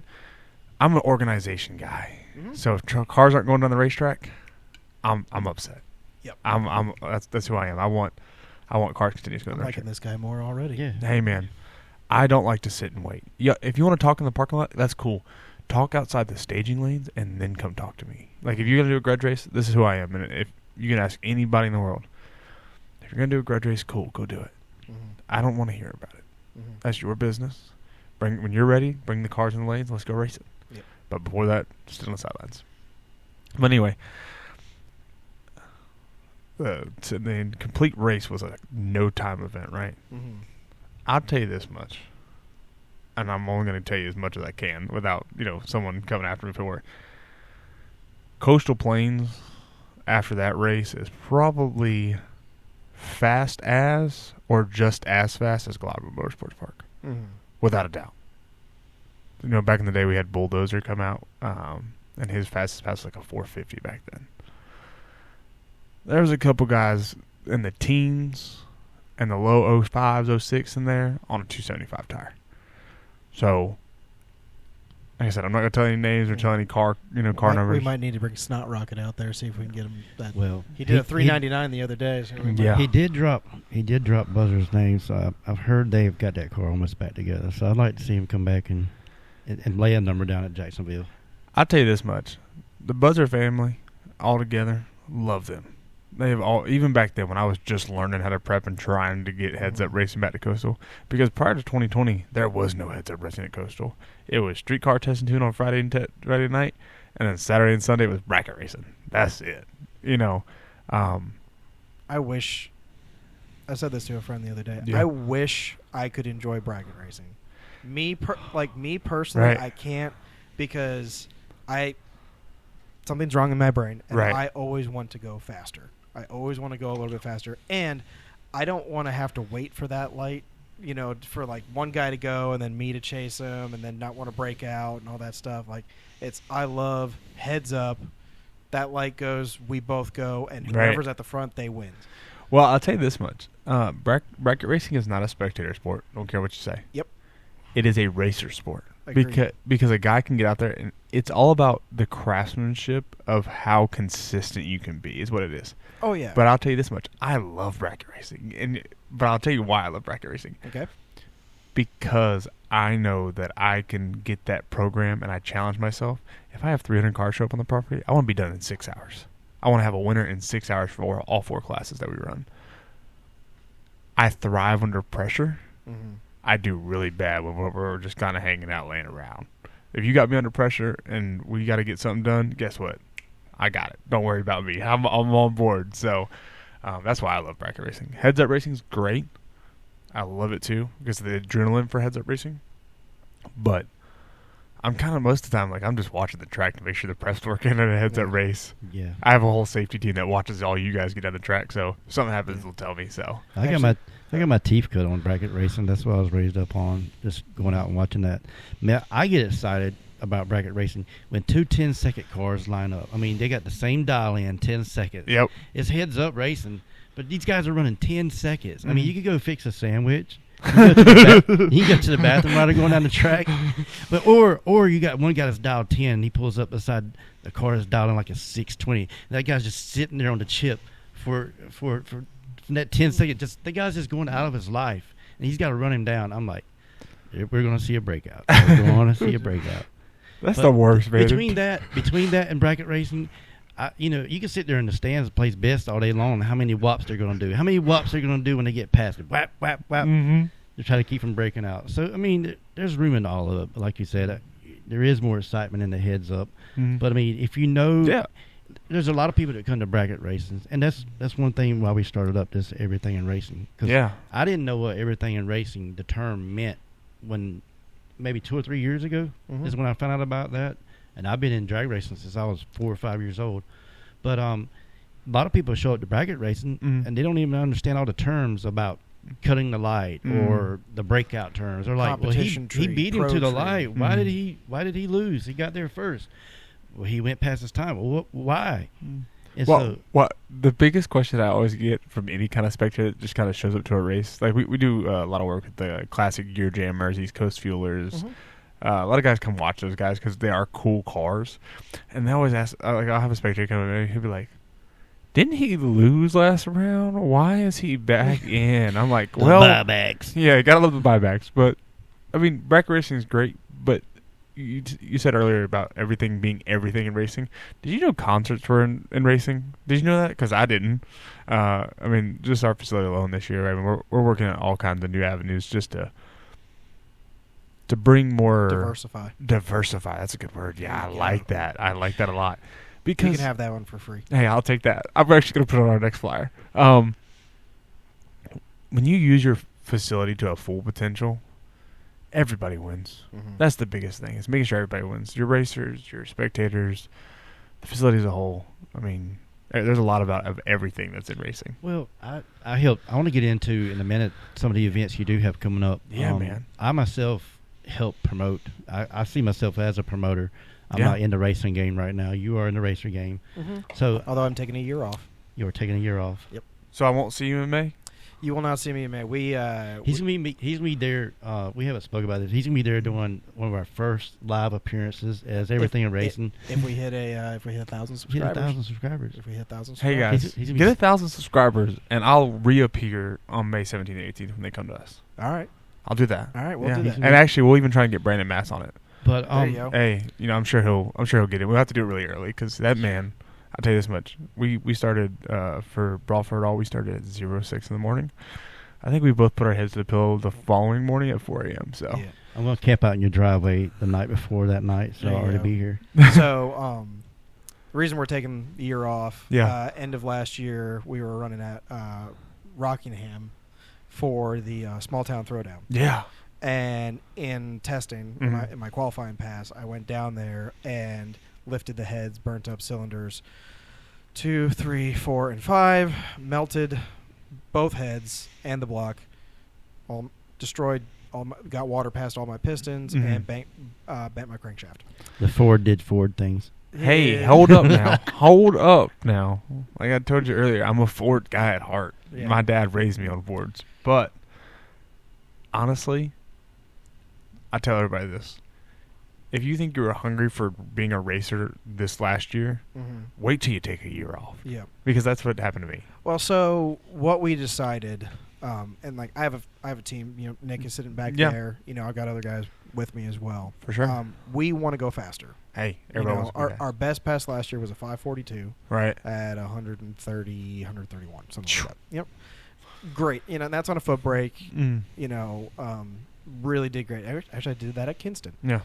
I'm an organization guy. So if cars aren't going down the racetrack, I'm upset. Yep. That's who I am. I want cars to continue to go down the racetrack. I'm liking this guy more already. Yeah. Hey man, I don't like to sit and wait. Yeah, if you want to talk in the parking lot, that's cool. Talk outside the staging lanes and then come talk to me. Like, if you're going to do a grudge race, this is who I am. And if you can ask anybody in the world, if you're going to do a grudge race, cool, go do it. I don't want to hear about it. That's your business. When you're ready, bring the cars in the lanes. Let's go race it. Yep. But before that, sit on the sidelines. But anyway, the complete race was a no-time event, right? Mm-hmm. I'll tell you this much, and I'm only going to tell you as much as I can without, someone coming after me for it. Coastal Plains, after that race, is probably fast as or just as fast as Gladwin Motorsports Park, without a doubt. Back in the day, we had Bulldozer come out, and his fastest pass was like a 450 back then. There was a couple guys in the teens and the low 05s, 06 in there on a 275 tire. So, like I said, I'm not going to tell any names or tell any car numbers. We might need to bring Snot Rocket out there, see if we can get him that. Well, he did a 399 the other day. So He did drop Buzzer's name, so I've heard they've got that car almost back together. So I'd like to see him come back and lay a number down at Jacksonville. I'll tell you this much. The Buzzer family, all together, love them. They have all, even back then when I was just learning how to prep and trying to get heads-up racing back to Coastal, because prior to 2020, there was no heads-up racing at Coastal. It was streetcar test and tune on Friday night, and then Saturday and Sunday was bracket racing. That's it. I wish, I said this to a friend the other day, Yeah. I wish I could enjoy bracket racing. Me personally, Right. I can't because something's wrong in my brain, and Right. I always want to go faster. I always want to go a little bit faster, and I don't want to have to wait for that light, for like one guy to go and then me to chase him and then not want to break out and all that stuff. Like, I love heads up. That light goes, we both go, and whoever's at the front, they win. Well, I'll tell you this much. Bracket racing is not a spectator sport. Don't care what you say. Yep. It is a racer sport. Agreed. Because a guy can get out there, and it's all about the craftsmanship of how consistent you can be is what it is. Oh, yeah. But I'll tell you this much. I love bracket racing. But I'll tell you why I love bracket racing. Okay. Because I know that I can get that program, and I challenge myself. If I have 300 cars show up on the property, I want to be done in 6 hours. I want to have a winner in 6 hours for all 4 classes that we run. I thrive under pressure. Mm-hmm. I do really bad when we're just kind of hanging out, laying around. If you got me under pressure and we got to get something done, guess what? I got it. Don't worry about me. I'm on board. So that's why I love bracket racing. Heads-up racing is great. I love it too because of the adrenaline for heads-up racing. But I'm kind of most of the time I'm just watching the track to make sure the prep's working in a heads-up race. Yeah. I have a whole safety team that watches all you guys get on the track. So if something happens, they'll tell me. So I got my teeth cut on bracket racing. That's what I was raised up on, just going out and watching that. Man, I get excited about bracket racing when 2 10-second cars line up. I mean, they got the same dial in 10 seconds. Yep. It's heads up racing, but these guys are running 10 seconds. I mean, you could go fix a sandwich. You go to the bathroom while they're going down the track. But or you got one guy that's dialed 10. He pulls up beside the car that's dialed in like a 620. That guy's just sitting there on the chip for that 10 seconds. Just the guy's just going out of his life, and he's got to run him down. I'm like, we're going to see a breakout. We're going to see a breakout. That's the worst, man. Between that and bracket racing, you can sit there in the stands and play best all day long. How many whops they're going to do? How many whops they're going to do when they get past it? Whap, whap, whap. Mm-hmm. They're trying to keep them breaking out. So, I mean, there's room in all of it. Like you said, there is more excitement in the heads up. Mm-hmm. But, I mean, if there's a lot of people that come to bracket racing. And that's one thing why we started up this Everything in Racing. Because I didn't know what Everything in Racing, the term, meant when maybe 2 or 3 years ago is when I found out about that. And I've been in drag racing since I was 4 or 5 years old. But a lot of people show up to bracket racing and they don't even understand all the terms about cutting the light or the breakout terms. They're like, well, he beat him to the light. Why did he lose? He got there first. Well, he went past his time. Well, why? And the biggest question I always get from any kind of spectator that just kind of shows up to a race, like we do a lot of work with the classic Gear Jammers, East Coast Fuelers. Mm-hmm. A lot of guys come watch those guys because they are cool cars, and they always ask. I'll have a spectator come in, and he'll be like, "Didn't he lose last round? Why is he back in?" I'm like, "Well, buybacks. Yeah, you gotta love the buybacks." But I mean, bracket racing is great, but you said earlier about everything being everything in racing. Did you know concerts were in racing? Did you know that? Because I didn't. I mean, just our facility alone this year. I mean, we're working on all kinds of new avenues just to bring more diversify. That's a good word. Yeah, I like that. I like that a lot Because you can have that one for free. Hey, I'll take that. I'm actually going to put it on our next flyer. When you use your facility to a full potential, everybody wins. Mm-hmm. That's the biggest thing. Is making sure everybody wins. Your racers, your spectators, the facility as a whole. I mean, there's a lot of everything that's in racing. Well, I want to get into in a minute some of the events you do have coming up. Yeah, man. I myself help promote. I see myself as a promoter. I'm not in the racing game right now. You are in the racer game. Mm-hmm. So, although I'm taking a year off. You are taking a year off. Yep. So I won't see you in May? You will not see me in May. He's gonna be there. We haven't spoke about this. He's gonna be there doing one of our first live appearances as everything in racing. If we hit 1,000 subscribers. Hit 1,000 subscribers. If we hit 1,000 Hey subscribers. guys, get 1,000 subscribers, and I'll reappear on May 17th and 18th when they come to us. All right. I'll do that. All right, we'll do that. And actually, we'll even try and get Brandon Mass on it. But there you go. Hey, I'm sure he'll get it. We'll have to do it really early because that man. I'll tell you this much: we started for Brawl for It All. We started at 06 in the morning. I think we both put our heads to the pillow the following morning at 4 a.m. So I'm gonna camp out in your driveway the night before that night, so I'll already be here. So the reason we're taking the year off. End of last year, we were running at Rockingham for the Small Town Throwdown. Yeah. And in testing, in my qualifying pass, I went down there and lifted the heads, burnt up cylinders 2, 3, 4, and 5, melted both heads and the block, all destroyed. Got water past all my pistons and bent my crankshaft. The Ford did Ford things. Hey, hold up now. Hold up now. Like I told you earlier, I'm a Ford guy at heart. Yeah. My dad raised me on Fords. But honestly, I tell everybody this. If you think you were hungry for being a racer this last year, wait till you take a year off. Yeah. Because that's what happened to me. Well, so what we decided, and like I have a team. You know, Nick is sitting back there. You know, I've got other guys with me as well. For sure. We want to go faster. Hey, everybody wants to go our best pass last year was a 5:42. Right. At 130, 131, something like that. Yep. Great. You know, and that's on a foot brake. You know, really did great. Actually, I did that at Kinston. Yeah.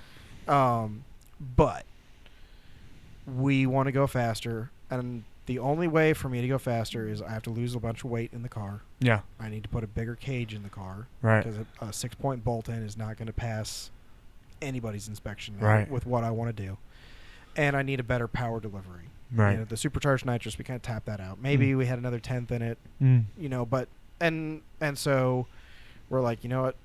But we want to go faster, and the only way for me to go faster is I have to lose a bunch of weight in the car. Yeah. I need to put a bigger cage in the car. Right. Because a 6-point bolt-in is not going to pass anybody's inspection with what I want to do. And I need a better power delivery. Right. You know, the supercharged nitrous, we kind of tapped that out. Maybe we had another 10th in it. You know, but and so we're like, you know what?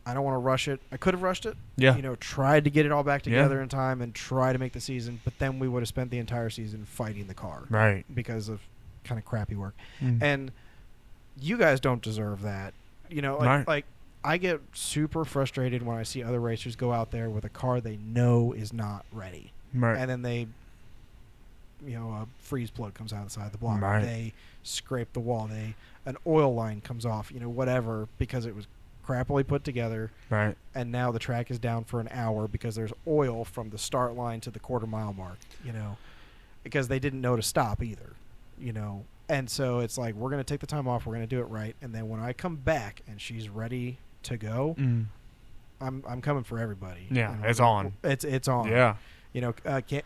I don't want to rush it. I could have rushed it. Yeah. You know, tried to get it all back together in time and try to make the season, but then we would have spent the entire season fighting the car. Right. Because of kind of crappy work. And you guys don't deserve that. You know, like I get super frustrated when I see other racers go out there with a car they know is not ready. Right. And then they, you know, a freeze plug comes out the side of the block. Right. They scrape the wall. An oil line comes off, you know, whatever, because it was crappily put together. Right. And now the track is down for an hour because there's oil from the start line to the quarter-mile mark, you know, because they didn't know to stop either, you know. And so it's like, we're going to take the time off. We're going to do it right. And then when I come back and she's ready to go, I'm coming for everybody. Yeah, you know, it's on. It's on. Yeah. You know,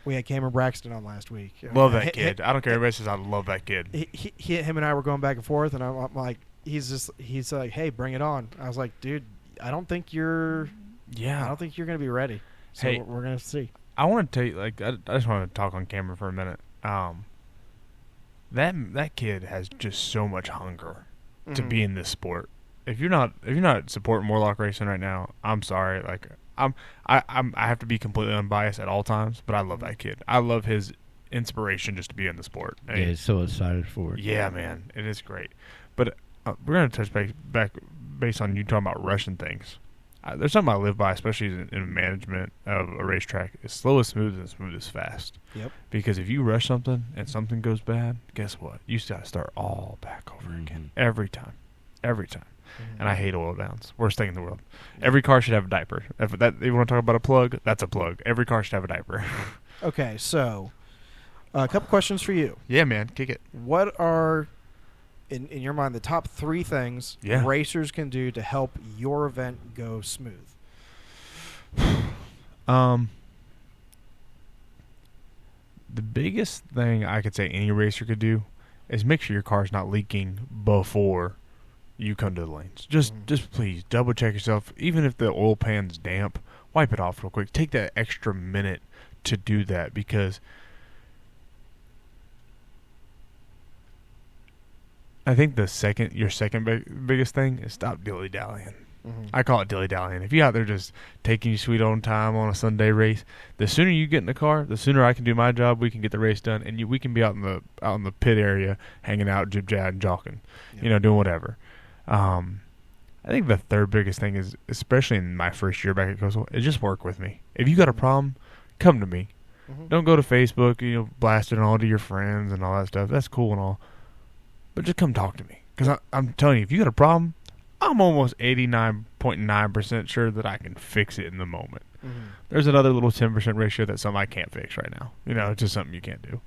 we had Cameron Braxton on last week. Love that kid. I don't care. Everybody says I love that kid. Him and I were going back and forth, and I'm like, he's like, hey, bring it on. I was like, dude, I don't think you're going to be ready. So hey, we're going to see. I want to tell you, like, I just want to talk on camera for a minute. That kid has just so much hunger to be in this sport. If you're not supporting Morlock Racing right now, I'm sorry. Like, I have to be completely unbiased at all times, but I love that kid. I love his inspiration just to be in the sport. Yeah, he's so excited for it. Yeah, man, it is great. But we're going to touch back based on you talking about rushing things. There's something I live by, especially in management of a racetrack. It's slow is smooth and smooth is fast. Yep. Because if you rush something and something goes bad, guess what? You got to start all back over again. Every time. And I hate oil downs. Worst thing in the world. Every car should have a diaper. If you want to talk about a plug, that's a plug. Every car should have a diaper. Okay, so a couple questions for you. Yeah, man. Kick it. What are, in your mind, the top 3 things racers can do to help your event go smooth? the biggest thing I could say any racer could do is make sure your car's not leaking before you come to the lanes. Just please double check yourself. Even if the oil pan's damp, wipe it off real quick. Take that extra minute to do that, because I think your second biggest thing is stop dilly-dallying. I call it dilly-dallying. If you're out there just taking your sweet own time on a Sunday race, the sooner you get in the car, the sooner I can do my job. We can get the race done, and we can be out in the pit area, hanging out, jib-jab, and jogging, doing whatever. I think the third biggest thing is, especially in my first year back at Coastal, is just work with me. If you got a problem, come to me. Don't go to Facebook, blast it all to your friends and all that stuff. That's cool and all, but just come talk to me. Because I'm telling you, if you got a problem, I'm almost 89.9% sure that I can fix it in the moment. There's another little 10% ratio that's something I can't fix right now. It's just something you can't do.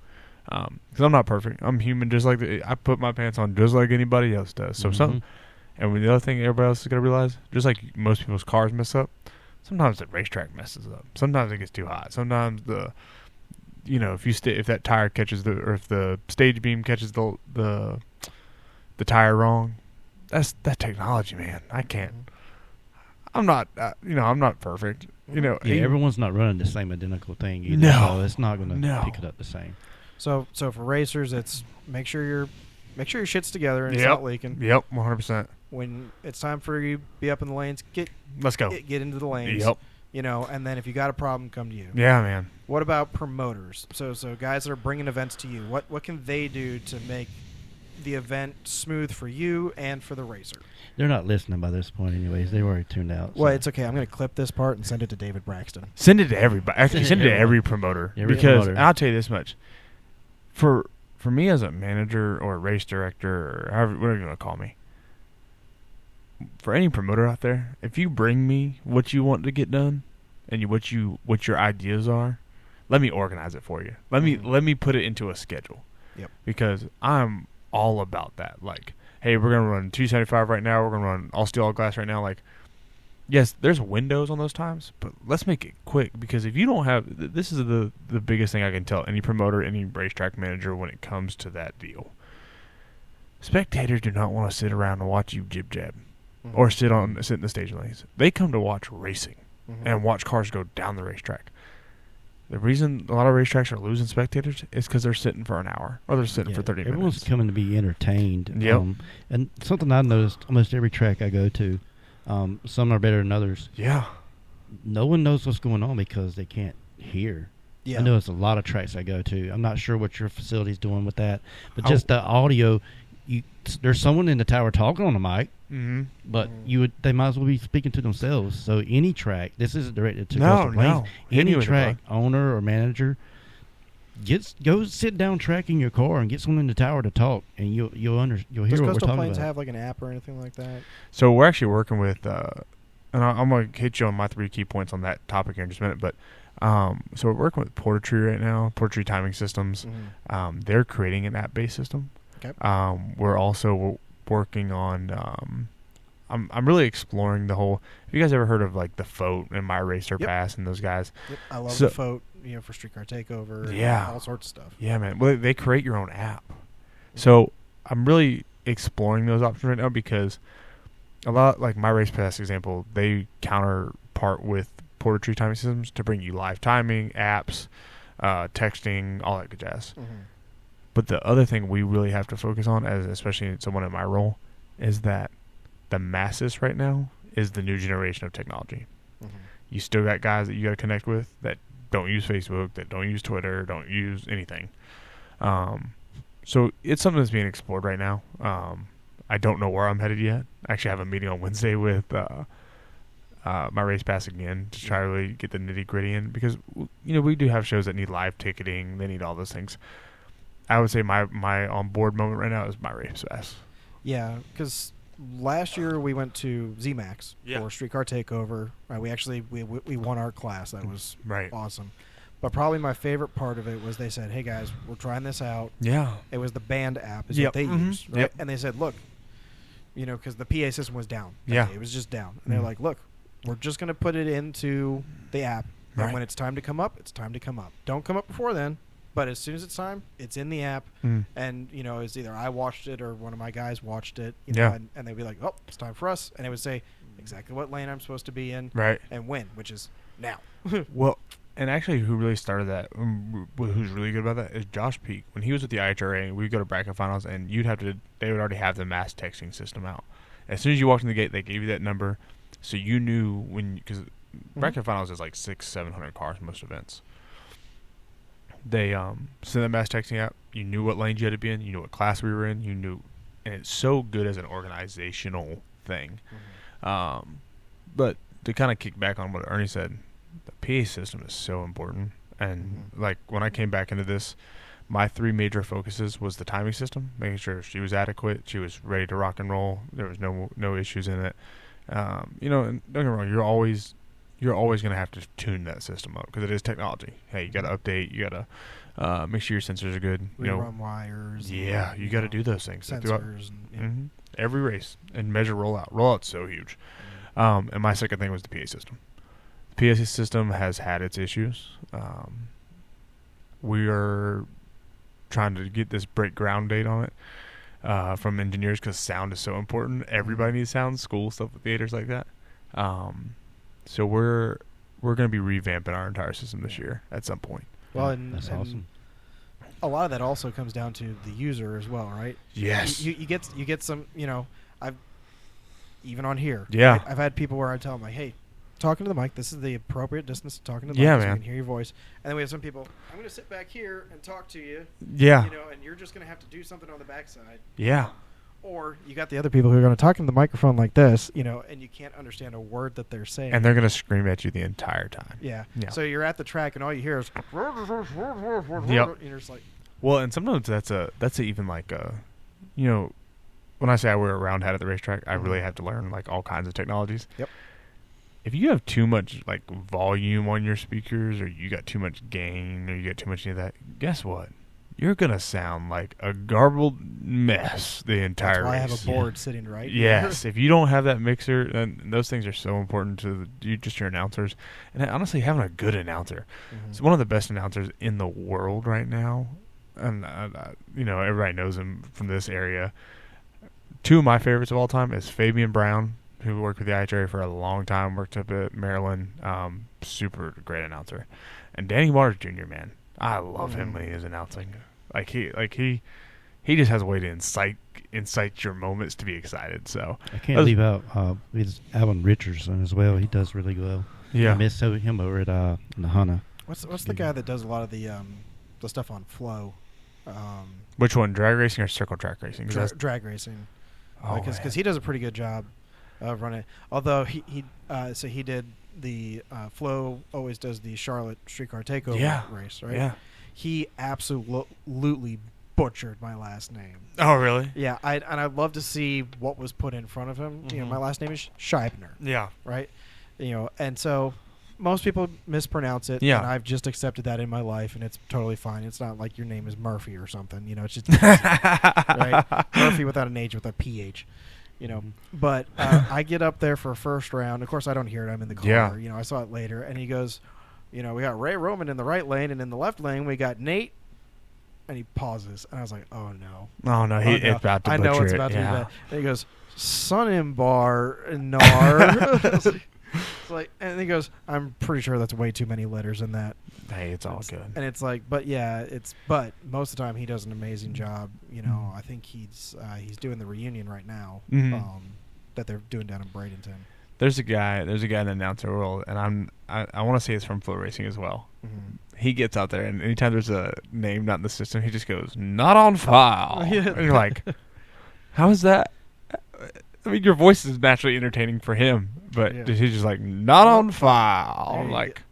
Because I'm not perfect. I'm human, just like I put my pants on just like anybody else does. So something. And the other thing everybody else is going to realize, just like most people's cars mess up, sometimes the racetrack messes up. Sometimes it gets too hot. Sometimes if that tire catches or if the stage beam catches the tire wrong, that's technology, man. I can't. I'm not. I'm not perfect. Everyone's not running the same identical thing either. No, so it's not going to pick it up the same. So for racers, it's make sure your shit's together and it's not leaking. Yep, 100%. When it's time for you to be up in the lanes, let's go. Get into the lanes. Yep. And then if you got a problem, come to you. Yeah, man. What about promoters? So guys that are bringing events to you, what can they do to make the event smooth for you and for the racer? They're not listening by this point anyways. They've already tuned out. Well, it's okay. I'm going to clip this part and send it to David Braxton. Send it to everybody. Actually, send it to every promoter. I'll tell you this much. For me as a manager or a race director or however, whatever you want to call me, for any promoter out there, if you bring me what you want to get done and what your ideas are, let me organize it for you. Let me put it into a schedule. Yep. Because I'm all about that. Like, hey, we're gonna run 275 right now. We're gonna run all steel, all glass right now. Like, yes, there's windows on those times, but let's make it quick, because if you don't have, this is the biggest thing I can tell any promoter, any racetrack manager when it comes to that deal. Spectators do not want to sit around and watch you jib-jab or sit in the stage lanes. They come to watch racing and watch cars go down the racetrack. The reason a lot of racetracks are losing spectators is because they're sitting for an hour or they're sitting for 30 minutes. Everyone's coming to be entertained. Yep. And something I've noticed almost every track I go to, some are better than others. Yeah. No one knows what's going on because they can't hear. Yeah. I know it's a lot of tracks I go to. I'm not sure what your facility's doing with that, but just the audio. There's someone in the tower talking on the mic, but they might as well be speaking to themselves. So any track, this isn't directed to Coastal Plains. Any track owner or manager, go sit down track in your car and get someone in the tower to talk, and you'll hear what we're talking about. Does Coastal Plains have like an app or anything like that? So we're actually working with, and I'm going to hit you on my 3 key points on that topic here in just a minute, but so we're working with Portatree right now, Portatree Timing Systems. They're creating an app-based system. Okay. We're also working on. I'm really exploring the whole. Have you guys ever heard of like the FOTE and My Racer Pass and those guys? Yep. I love the FOTE. For Streetcar Takeover. Yeah. And all sorts of stuff. Yeah, man. Well, they create your own app. So I'm really exploring those options right now, because a lot, like My Race Pass example, they counterpart with Portatree Timing Systems to bring you live timing, apps, texting, all that good jazz. But the other thing we really have to focus on, as especially someone in my role, is that the masses right now is the new generation of technology. You still got guys that you got to connect with that don't use Facebook, that don't use Twitter, don't use anything. So it's something that's being explored right now. I don't know where I'm headed yet. I actually have a meeting on Wednesday with My Race Pass again to try to really get the nitty gritty in, because we do have shows that need live ticketing. They need all those things. I would say my on board moment right now is My Race Pass. Yeah, because last year we went to ZMAX for Streetcar Takeover. We actually we won our class. That was awesome. But probably my favorite part of it was they said, "Hey guys, we're trying this out." Yeah, it was the band app is what they used, right? Yep. And they said, "Look, because the PA system was down. It was just down." And they're like, "Look, we're just going to put it into the app, and when it's time to come up, it's time to come up. Don't come up before then." But as soon as it's time, it's in the app, and it's either I watched it or one of my guys watched it. And they'd be like, "Oh, it's time for us," and it would say exactly what lane I'm supposed to be in, right, and when, which is now. Well, and actually, who really started that, who's really good about that, is Josh Peak. When he was with the IHRA, we'd go to bracket finals, and they would already have the mass texting system out. As soon as you walked in the gate, they gave you that number, so you knew because bracket finals is like 600-700 cars most events. They sent the mass texting app. You knew what lanes you had to be in. You knew what class we were in. You knew, and it's so good as an organizational thing. But to kind of kick back on what Ernie said, the PA system is so important. And like when I came back into this, my 3 major focuses was the timing system, making sure she was adequate, she was ready to rock and roll, there was no issues in it. And don't get me wrong, you're always going to have to tune that system up because it is technology. Hey, you got to update. You got to make sure your sensors are good. Rerun wires. Yeah, you got to do those things. Sensors. Every race and measure rollout. Rollout's so huge. And my second thing was the PA system. The PA system has had its issues. We are trying to get this break ground date on it from engineers because sound is so important. Everybody needs sound. School stuff with theaters like that. So we're going to be revamping our entire system this year at some point. Well, that's awesome. A lot of that also comes down to the user as well, right? Yes. You get some. I've even on here. Yeah. I've had people where I tell them like, hey, talking to the mic. This is the appropriate distance to talking to the mic. So man. you can hear your voice. And then we have some people. I'm going to sit back here and talk to you. Yeah. And you're just going to have to do something on the backside. Yeah. Or you got the other people who are going to talk into the microphone like this, and you can't understand a word that they're saying. And they're going to scream at you the entire time. Yeah. So you're at the track and all you hear is. Yep. You're just like. Well, and sometimes that's even like when I say I wear a round hat at the racetrack, I really have to learn like all kinds of technologies. Yep. If you have too much like volume on your speakers, or you got too much gain, or you got too much of that, guess what? You're gonna sound like a garbled mess the entire race. I have a board sitting right. Yes, if you don't have that mixer, and those things are so important to your announcers, and honestly, having a good announcer. It's one of the best announcers in the world right now, and everybody knows him from this area. 2 of my favorites of all time is Fabian Brown, who worked with the IHRA for a long time, worked up at Maryland, super great announcer, and Danny Waters Jr. Man, I love him when he is announcing. He just has a way to incite your moments to be excited. So I can't leave out Alan Richardson as well. He does really well. Yeah, I miss him over at the Hana. What's the guy that does a lot of the stuff on Flow? Which one, drag racing or circle track racing? Drag racing. Oh, because he does a pretty good job of running it. Although he did the Flow always does the Charlotte Streetcar Takeover race, right? Yeah. He absolutely butchered my last name. Oh, really? Yeah, I'd love to see what was put in front of him. My last name is Scheibner. Yeah. Right? And so most people mispronounce it. Yeah. And I've just accepted that in my life, and it's totally fine. It's not like your name is Murphy or something. It's just right? Murphy without an H, with a PH. But I get up there for a first round. Of course, I don't hear it. I'm in the car. Yeah. I saw it later, and he goes, we got Ray Roman in the right lane, and in the left lane we got Nate. And he pauses, and I was like, "Oh no! Oh no! It's about to butcher it. I know it's about to be bad." And he goes, "Sonimbar Nar." And he goes, "I'm pretty sure that's way too many letters in that." Hey, it's all good. And it's like, but most of the time he does an amazing job. I think he's doing the reunion right now that they're doing down in Bradenton. There's a guy in the announcer world, and I want to say it's from Flow Racing as well. He gets out there, and anytime there's a name not in the system, he just goes, "Not on file." And you're like, how is that? I mean, your voice is naturally entertaining for him, but he's just like, "Not on file." I'm like,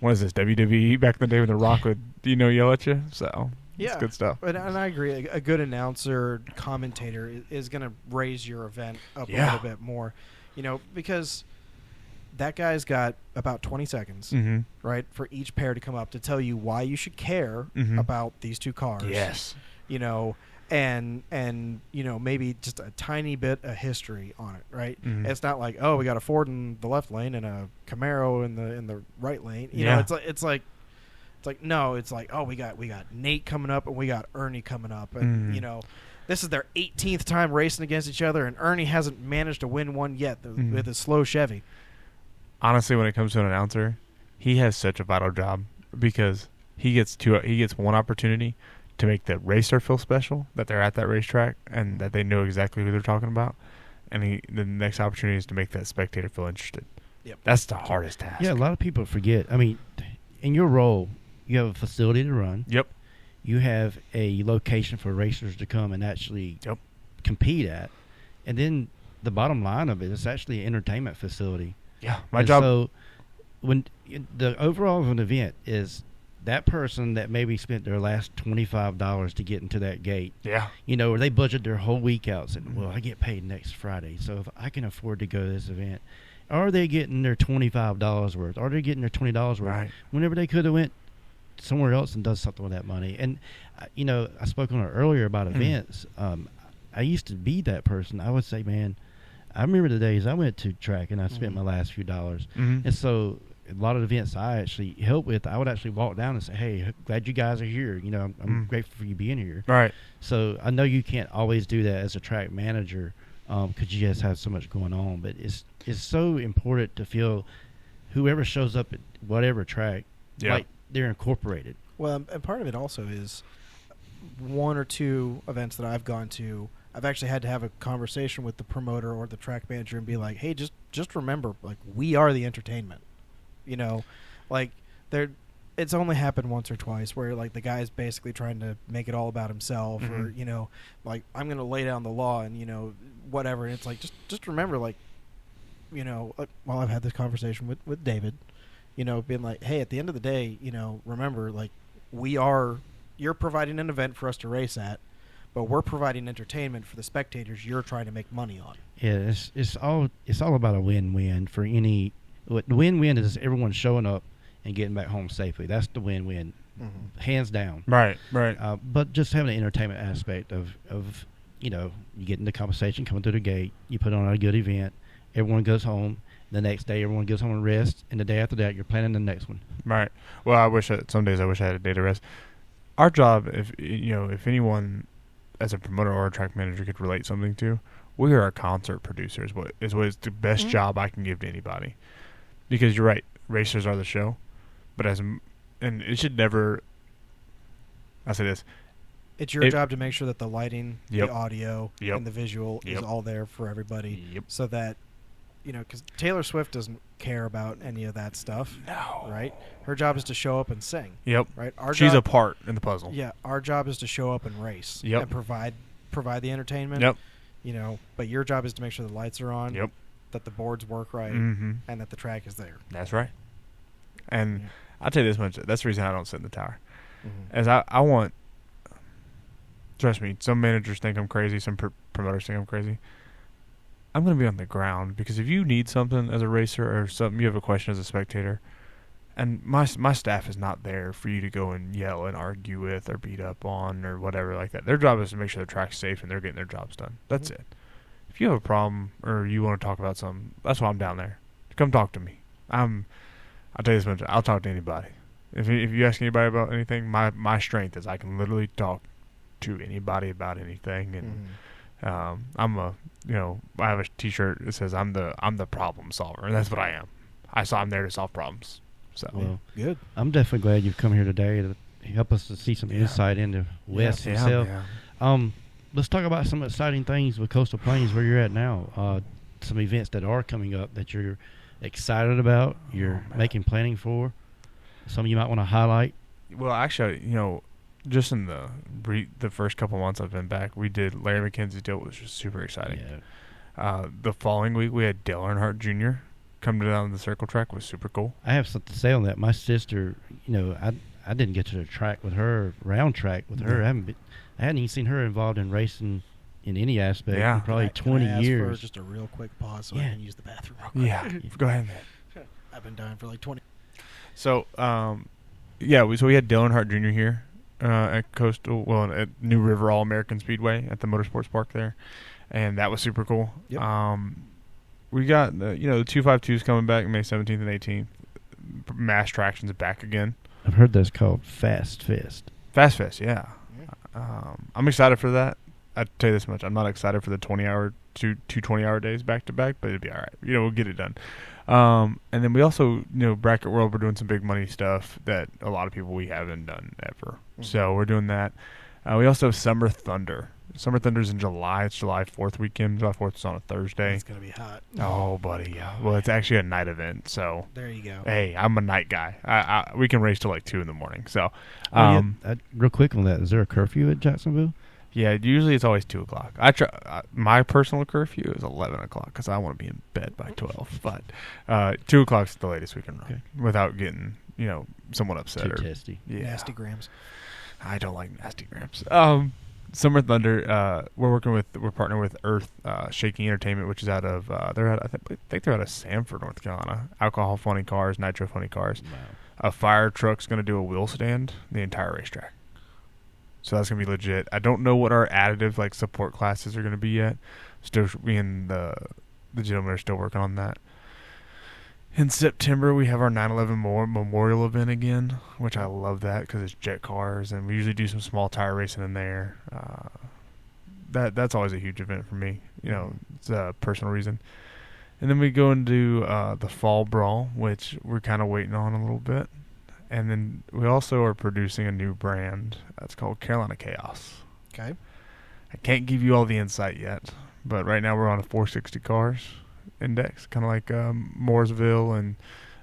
what is this, WWE back in the day when The Rock would, yell at you? So it's good stuff. And I agree. A good announcer, commentator is going to raise your event up a little bit more. Because that guy's got about 20 seconds, right, for each pair to come up to tell you why you should care about these 2 cars. Yes. And maybe just a tiny bit of history on it, right? It's not like, oh, we got a Ford in the left lane and a Camaro in the right lane. It's like It's like, no, it's like, oh, we got Nate coming up and we got Ernie coming up. And, this is their 18th time racing against each other, and Ernie hasn't managed to win one yet with his slow Chevy. Honestly, when it comes to an announcer, he has such a vital job because he gets one opportunity to make the racer feel special, that they're at that racetrack and that they know exactly who they're talking about. And the next opportunity is to make that spectator feel interested. Yep. That's the hardest task. Yeah, a lot of people forget. I mean, in your role, you have a facility to run. Yep. You have a location for racers to come and actually compete at. And then the bottom line of it is actually an entertainment facility. Yeah, my job. So when the overall of an event is that person that maybe spent their last $25 to get into that gate. Yeah. Or they budget their whole week out saying, well, I get paid next Friday, so if I can afford to go to this event. Are they getting their $25 worth? Are they getting their $20 worth? Right. Whenever they could have went somewhere else and does something with that money. And, I spoke on it earlier about events. I used to be that person. I would say, man, I remember the days I went to track and I spent my last few dollars. And so a lot of the events I actually help with, I would actually walk down and say, hey, glad you guys are here. I'm grateful for you being here. Right. So I know you can't always do that as a track manager because you just have so much going on. But it's so important to feel whoever shows up at whatever track, like they're incorporated. Well, and part of it also is one or two events that I've gone to, I've actually had to have a conversation with the promoter or the track manager and be like, hey, just remember, like, we are the entertainment. It's only happened once or twice where, like, the guy's basically trying to make it all about himself or, like, I'm going to lay down the law and, whatever. And it's like, just remember, like, while I've had this conversation with David, being like, hey, at the end of the day, remember, like, you're providing an event for us to race at, but we're providing entertainment for the spectators you're trying to make money on. Yeah, it's all about a win-win for any. What the win-win is everyone showing up and getting back home safely. That's the win-win, hands down. Right. But just having an entertainment aspect of you get in the conversation, coming through the gate, you put on a good event, everyone goes home. The next day, everyone goes home and rests, and the day after that, you're planning the next one. Right. Well, some days I wish I had a day to rest. Our job, if anyone as a promoter or a track manager could relate something to, we are concert producers. What is the best job I can give to anybody? Because you're right, racers are the show, but and it should never. I say this: it's your job to make sure that the lighting, the audio, Yep. and the visual is all there for everybody, Yep. so that because Taylor Swift doesn't care about any of that stuff. No. Right? Her job is to show up and sing. Yep. Right? She's a part in the puzzle. Yeah. Our job is to show up and race. Yep. And provide the entertainment. Yep. But your job is to make sure the lights are on. Yep. That the boards work right. And that the track is there. That's right. And I'll tell you this much. That's the reason I don't sit in the tower. As I want. Trust me, some managers think I'm crazy. Some promoters think I'm crazy. I'm going to be on the ground because if you need something as a racer or something you have a question as a spectator, and my staff is not there for you to go and yell and argue with or beat up on or whatever like that. Their job is to make sure the track's safe and they're getting their jobs done. That's it. If you have a problem or you want to talk about something, that's why I'm down there. Come talk to me. I'll tell you this much. I'll talk to anybody. If you ask anybody about anything, my strength is I can literally talk to anybody about anything and. I have a T-shirt that says I'm the problem solver, and that's what I am. I'm there to solve problems. So well, good. I'm definitely glad you've come here today to help us to see some insight into Wes himself. Let's talk about some exciting things with Coastal Plains where you're at now. Some events that are coming up that you're excited about. You're making planning for. Some you might want to highlight. Well, actually, just in the first couple months I've been back, we did Larry McKenzie's deal, which was super exciting. Yeah. The following week, we had Dale Earnhardt Jr. come down the circle track. Was super cool. I have something to say on that. My sister, I didn't get to the track with her, round track with her. I hadn't even seen her involved in racing in any aspect in probably 20 years. For just a real quick pause so I can use the bathroom real quick. Yeah, go ahead, man. I've been dying for like 20. So, we had Dale Earnhardt Jr. here. At at New River All American Speedway at the Motorsports Park there, and that was super cool. Yep. We got the 252s coming back May 17th and 18th. Mass Traction's back again. I've heard that's called Fast Fest. Fast Fest, yeah. I'm excited for that. I'll tell you this much. I'm not excited for the 20-hour, two 20-hour days back-to-back, but it'll be all right. We'll get it done. And then we also, Bracket World, we're doing some big money stuff that a lot of people we haven't done ever. Mm-hmm. So we're doing that. We also have Summer Thunder. Summer Thunder's in July. It's July 4th weekend. July 4th is on a Thursday. It's going to be hot. Oh, buddy. Yeah. Well, it's actually a night event. So there you go. Hey, I'm a night guy. We can race till like 2 in the morning. So, real quick on that, is there a curfew at Jacksonville? Yeah, usually it's always 2 o'clock. My personal curfew is 11 o'clock because I want to be in bed by 12. But 2 o'clock is the latest we can run without getting someone upset. Too testy. Yeah. Nasty grams. I don't like nasty grams. Summer Thunder. We're partnering with Earth Shaking Entertainment, which is out of I think they're out of Sanford, North Carolina. Alcohol funny cars, nitro funny cars. Wow. A fire truck's going to do a wheel stand the entire racetrack. So that's going to be legit. I don't know what our additive support classes are going to be yet. Still, me and the gentlemen are still working on that. In September, we have our 9/11 Memorial event again, which I love that because it's jet cars, and we usually do some small tire racing in there. That's always a huge event for me. It's a personal reason. And then we go into the Fall Brawl, which we're kind of waiting on a little bit. And then we also are producing a new brand that's called Carolina Chaos. Okay. I can't give you all the insight yet, but right now we're on a 460 cars index, kind of like Mooresville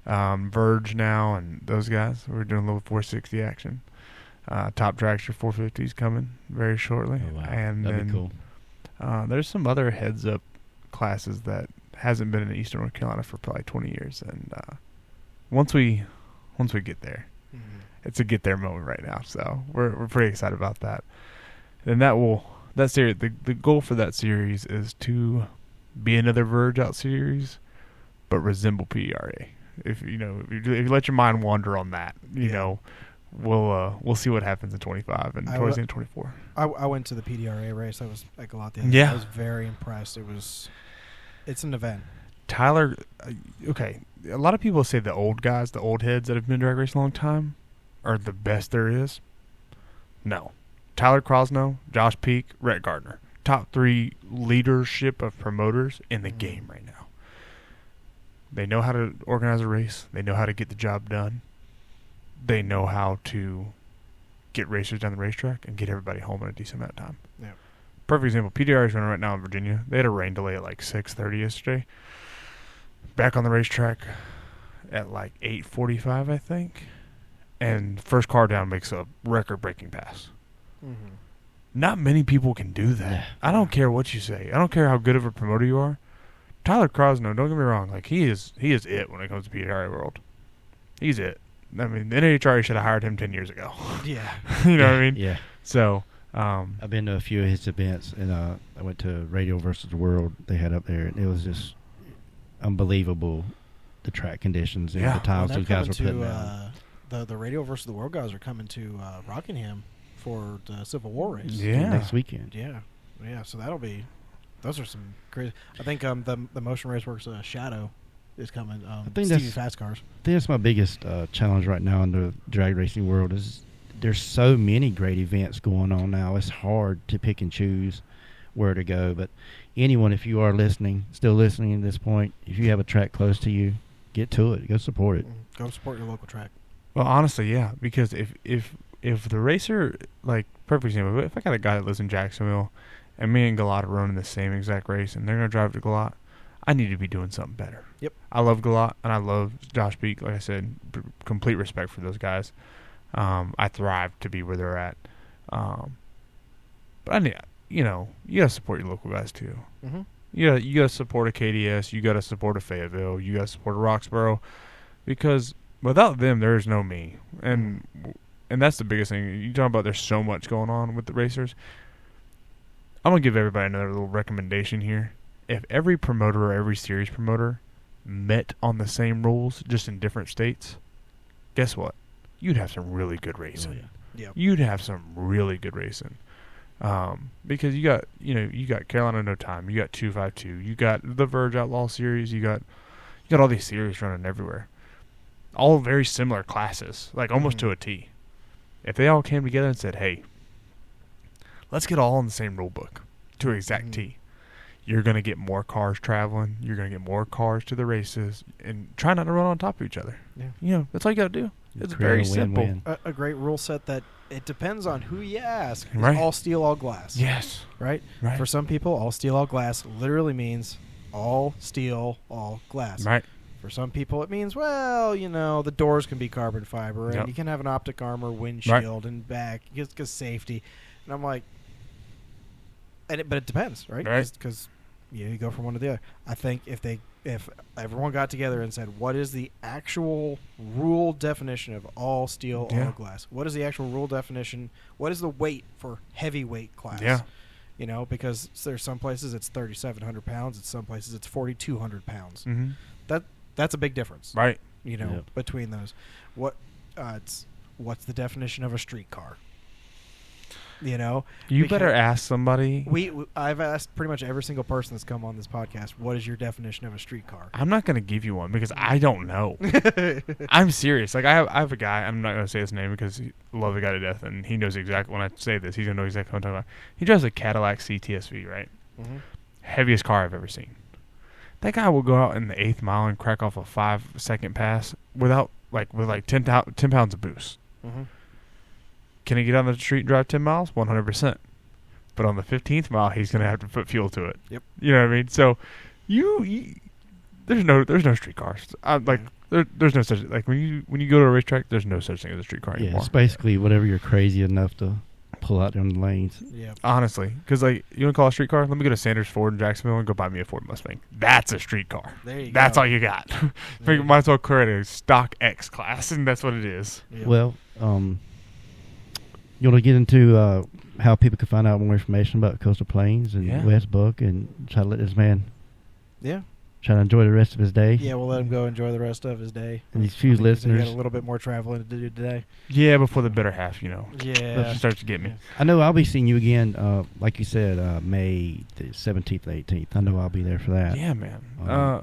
and Verge now and those guys. We're doing a little 460 action. Top Dragster 450s coming very shortly. Oh, wow. And that'd then be cool. There's some other heads-up classes that hasn't been in Eastern North Carolina for probably 20 years. And once we get there, it's a get there moment right now. So we're pretty excited about that. And that series, the goal for that series is to be another Verge out series, but resemble PDRA. If you let your mind wander on that, we'll see what happens in 25 and towards the end of 24. I went to the PDRA race. I was at Galot the other day. I was very impressed. It's an event. Tyler, okay. A lot of people say the old guys, the old heads that have been drag racing a long time, are the best there is. No. Tyler Crosno, Josh Peak, Rhett Gardner. Top 3 leadership of promoters in the game right now. They know how to organize a race. They know how to get the job done. They know how to get racers down the racetrack and get everybody home in a decent amount of time. Yeah. Perfect example, PDR is running right now in Virginia. They had a rain delay at 6:30 yesterday. Back on the racetrack at 8:45, I think. And first car down makes a record-breaking pass. Mm-hmm. Not many people can do that. Yeah. I don't care what you say. I don't care how good of a promoter you are. Tyler Crosno, don't get me wrong, he is it when it comes to PDRA world. He's it. I mean, the NHRA should have hired him 10 years ago. Yeah. You know what I mean? Yeah. So, I've been to a few of his events, and I went to Radio versus the World they had up there, and it was just unbelievable, the track conditions and the times those guys were putting out. The Radio versus the World guys are coming to Rockingham for the Civil War race. Yeah. Next weekend. Yeah. So those are some crazy. I think the Motion Raceworks Shadow is coming. I think Stevie Fast Cars. I think that's my biggest challenge right now in the drag racing world is there's so many great events going on now. It's hard to pick and choose where to go. But anyone, if you are still listening at this point, if you have a track close to you, get to it. Go support it. Go support your local track. Well, honestly, yeah, because if the racer, perfect example, if I got a guy that lives in Jacksonville and me and Galot are running the same exact race and they're going to drive to Galot, I need to be doing something better. Yep. I love Galot and I love Josh Peak. Like I said, complete respect for those guys. I thrive to be where they're at. But I need, you got to support your local guys too. Mm-hmm. You got to support a KDS. You got to support a Fayetteville. You got to support a Roxborough, because without them, there is no me. And that's the biggest thing. You talk about there's so much going on with the racers. I'm gonna give everybody another little recommendation here. If every promoter or every series promoter met on the same rules, just in different states, guess what? You'd have some really good racing. Oh, yeah. Yep. You'd have some really good racing. Because you got Carolina No Time, you got 252, you got the Verge Outlaw series, you got all these series running everywhere. all very similar classes, like almost to a T. If they all came together and said, hey, let's get all in the same rule book to an exact T. You're going to get more cars traveling. You're going to get more cars to the races, and try not to run on top of each other. Yeah. That's all you got to do. It's very simple. A great rule set that it depends on who you ask. It's Right. all steel, all glass. Yes. Right? Right. For some people, all steel, all glass literally means all steel, all glass. Right. For some people, it means, well, the doors can be carbon fiber, and Yep. you can have an optic armor windshield and back, because safety. And I'm like, but it depends, right? Right. Because you go from one to the other. I think if everyone got together and said, what is the actual rule definition of all steel, all glass? What is the actual rule definition? What is the weight for heavyweight class? Yeah. Because there's some places it's 3,700 pounds. It's some places it's 4,200 pounds. Mm-hmm. That's a big difference. Right. Between those. What's the definition of a street car? You better ask somebody. I've asked pretty much every single person that's come on this podcast, what is your definition of a street car? I'm not going to give you one because I don't know. I'm serious. Like I have a guy. I'm not going to say his name because I love the guy to death, and he knows exactly. When I say this, he's going to know exactly what I'm talking about. He drives a Cadillac CTSV, right? Mm-hmm. Heaviest car I've ever seen. That guy will go out in the 8th mile and crack off a 5-second pass with 10 pounds of boost. Mm-hmm. Can he get on the street and drive 10 miles? 100%. But on the 15th mile, he's going to have to put fuel to it. Yep. You know what I mean? So, there's no street cars. There's no such like when you go to a racetrack, there's no such thing as a street car anymore. Yeah, it's basically whatever you're crazy enough to pull out on the lanes. Yeah. Honestly, because you want to call a street car? Let me go to Sanders Ford in Jacksonville and go buy me a Ford Mustang. That's a street car. There you go. That's all you got. Might as well create a stock X class, and that's what it is. Yep. Well, you want to get into how people can find out more information about Coastal Plains and Wes book, and try to let this man try to enjoy the rest of his day. Yeah, we'll let him go enjoy the rest of his day. And these few listeners. He got a little bit more traveling to do today. Yeah, before the bitter half, Yeah. That starts to get me. I know I'll be seeing you again, like you said, May the 17th and 18th. I know I'll be there for that. Yeah, man.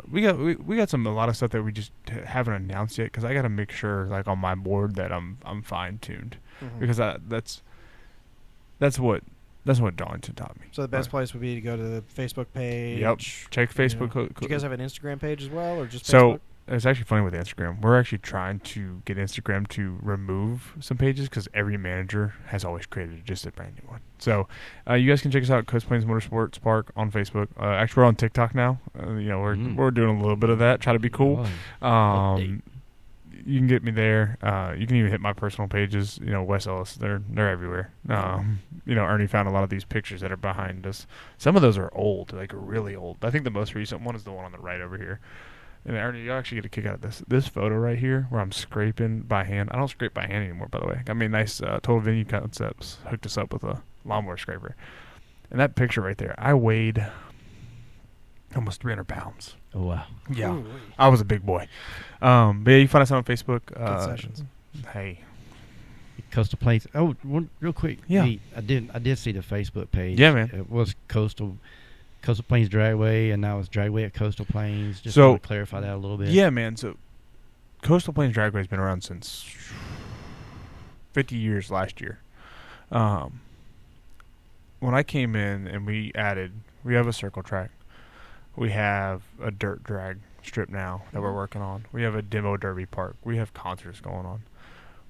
We got a lot of stuff that we just haven't announced yet, because I got to make sure, like, on my board that I'm fine-tuned. Mm-hmm. Because that's what Darlington taught me. So the best place would be to go to the Facebook page. Yep. Check Facebook. Do you guys have an Instagram page as well, or just Facebook? So it's actually funny with Instagram. We're actually trying to get Instagram to remove some pages because every manager has always created just a brand new one. So you guys can check us out at Coast Plains Motorsports Park on Facebook. Actually, we're on TikTok now. We're doing a little bit of that. Try to be cool. You can get me there. You can even hit my personal pages. Wes Ellis. They're everywhere. Ernie found a lot of these pictures that are behind us. Some of those are old, like really old. I think the most recent one is the one on the right over here. And Ernie, you'll actually get a kick out of this photo right here where I'm scraping by hand. I don't scrape by hand anymore, by the way. Got me a nice Total Venue Concepts hooked us up with a lawnmower scraper. And that picture right there, I weighed almost 300 pounds. Oh, wow. Yeah. Ooh. I was a big boy. But yeah, you find us on Facebook. Concessions. Hey. Coastal Plains. Oh, real quick. Yeah. I did see the Facebook page. Yeah, man. It was Coastal Plains Dragway, and now it's Dragway at Coastal Plains. Just to clarify that a little bit. Yeah, man. So Coastal Plains Dragway has been around since 50 years last year. When I came in and we have a circle track. We have a dirt drag strip now that we're working on. We have a demo derby park. We have concerts going on.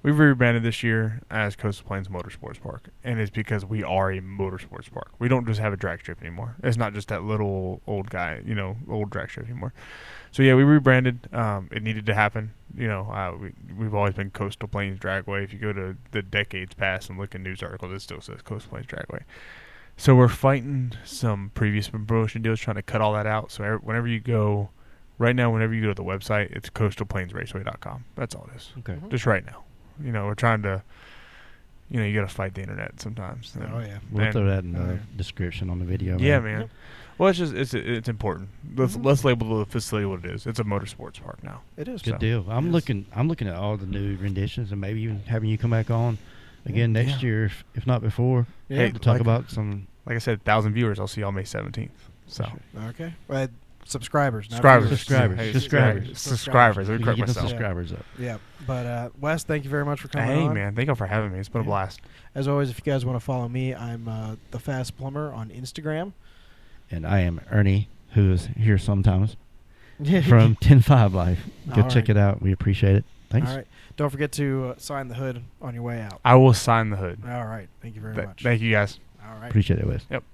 We've rebranded this year as Coastal Plains Motorsports Park, and it's because we are a motorsports park. We don't just have a drag strip anymore. It's not just that little old drag strip anymore. So yeah, we rebranded. It needed to happen. We've always been Coastal Plains Dragway. If you go to the decades past and look in news articles, it still says Coastal Plains Dragway. So we're fighting some previous promotion deals, trying to cut all that out. So whenever you go to the website, it's coastalplainsraceway.com. That's all it is. Okay. Just right now. We're trying to, you got to fight the internet sometimes. Oh, yeah. We'll throw that in the description on the video. Yeah, man. Yep. Well, it's important. Let's label the facility what it is. It's a motorsports park now. It is. Good deal. I'm looking at all the new renditions, and maybe even having you come back on again next year, if not before. Yeah. To talk about some. Like I said, 1,000 viewers. I'll see y'all May 17th. So okay. Well, Subscribers. Subscribers. Subscribers. Let me correct myself. Subscribers up. Yeah. But Wes, thank you very much for coming on. Hey, man. Thank you for having me. It's been a blast. As always, if you guys want to follow me, I'm The Fast Plumber on Instagram. And I am Ernie, who is here sometimes from 10-5 Life. Go check it out. We appreciate it. Thanks. All right. Don't forget to sign the hood on your way out. I will sign the hood. All right. Thank you very much. Thank you, guys. All right. Appreciate it, Wes. Yep.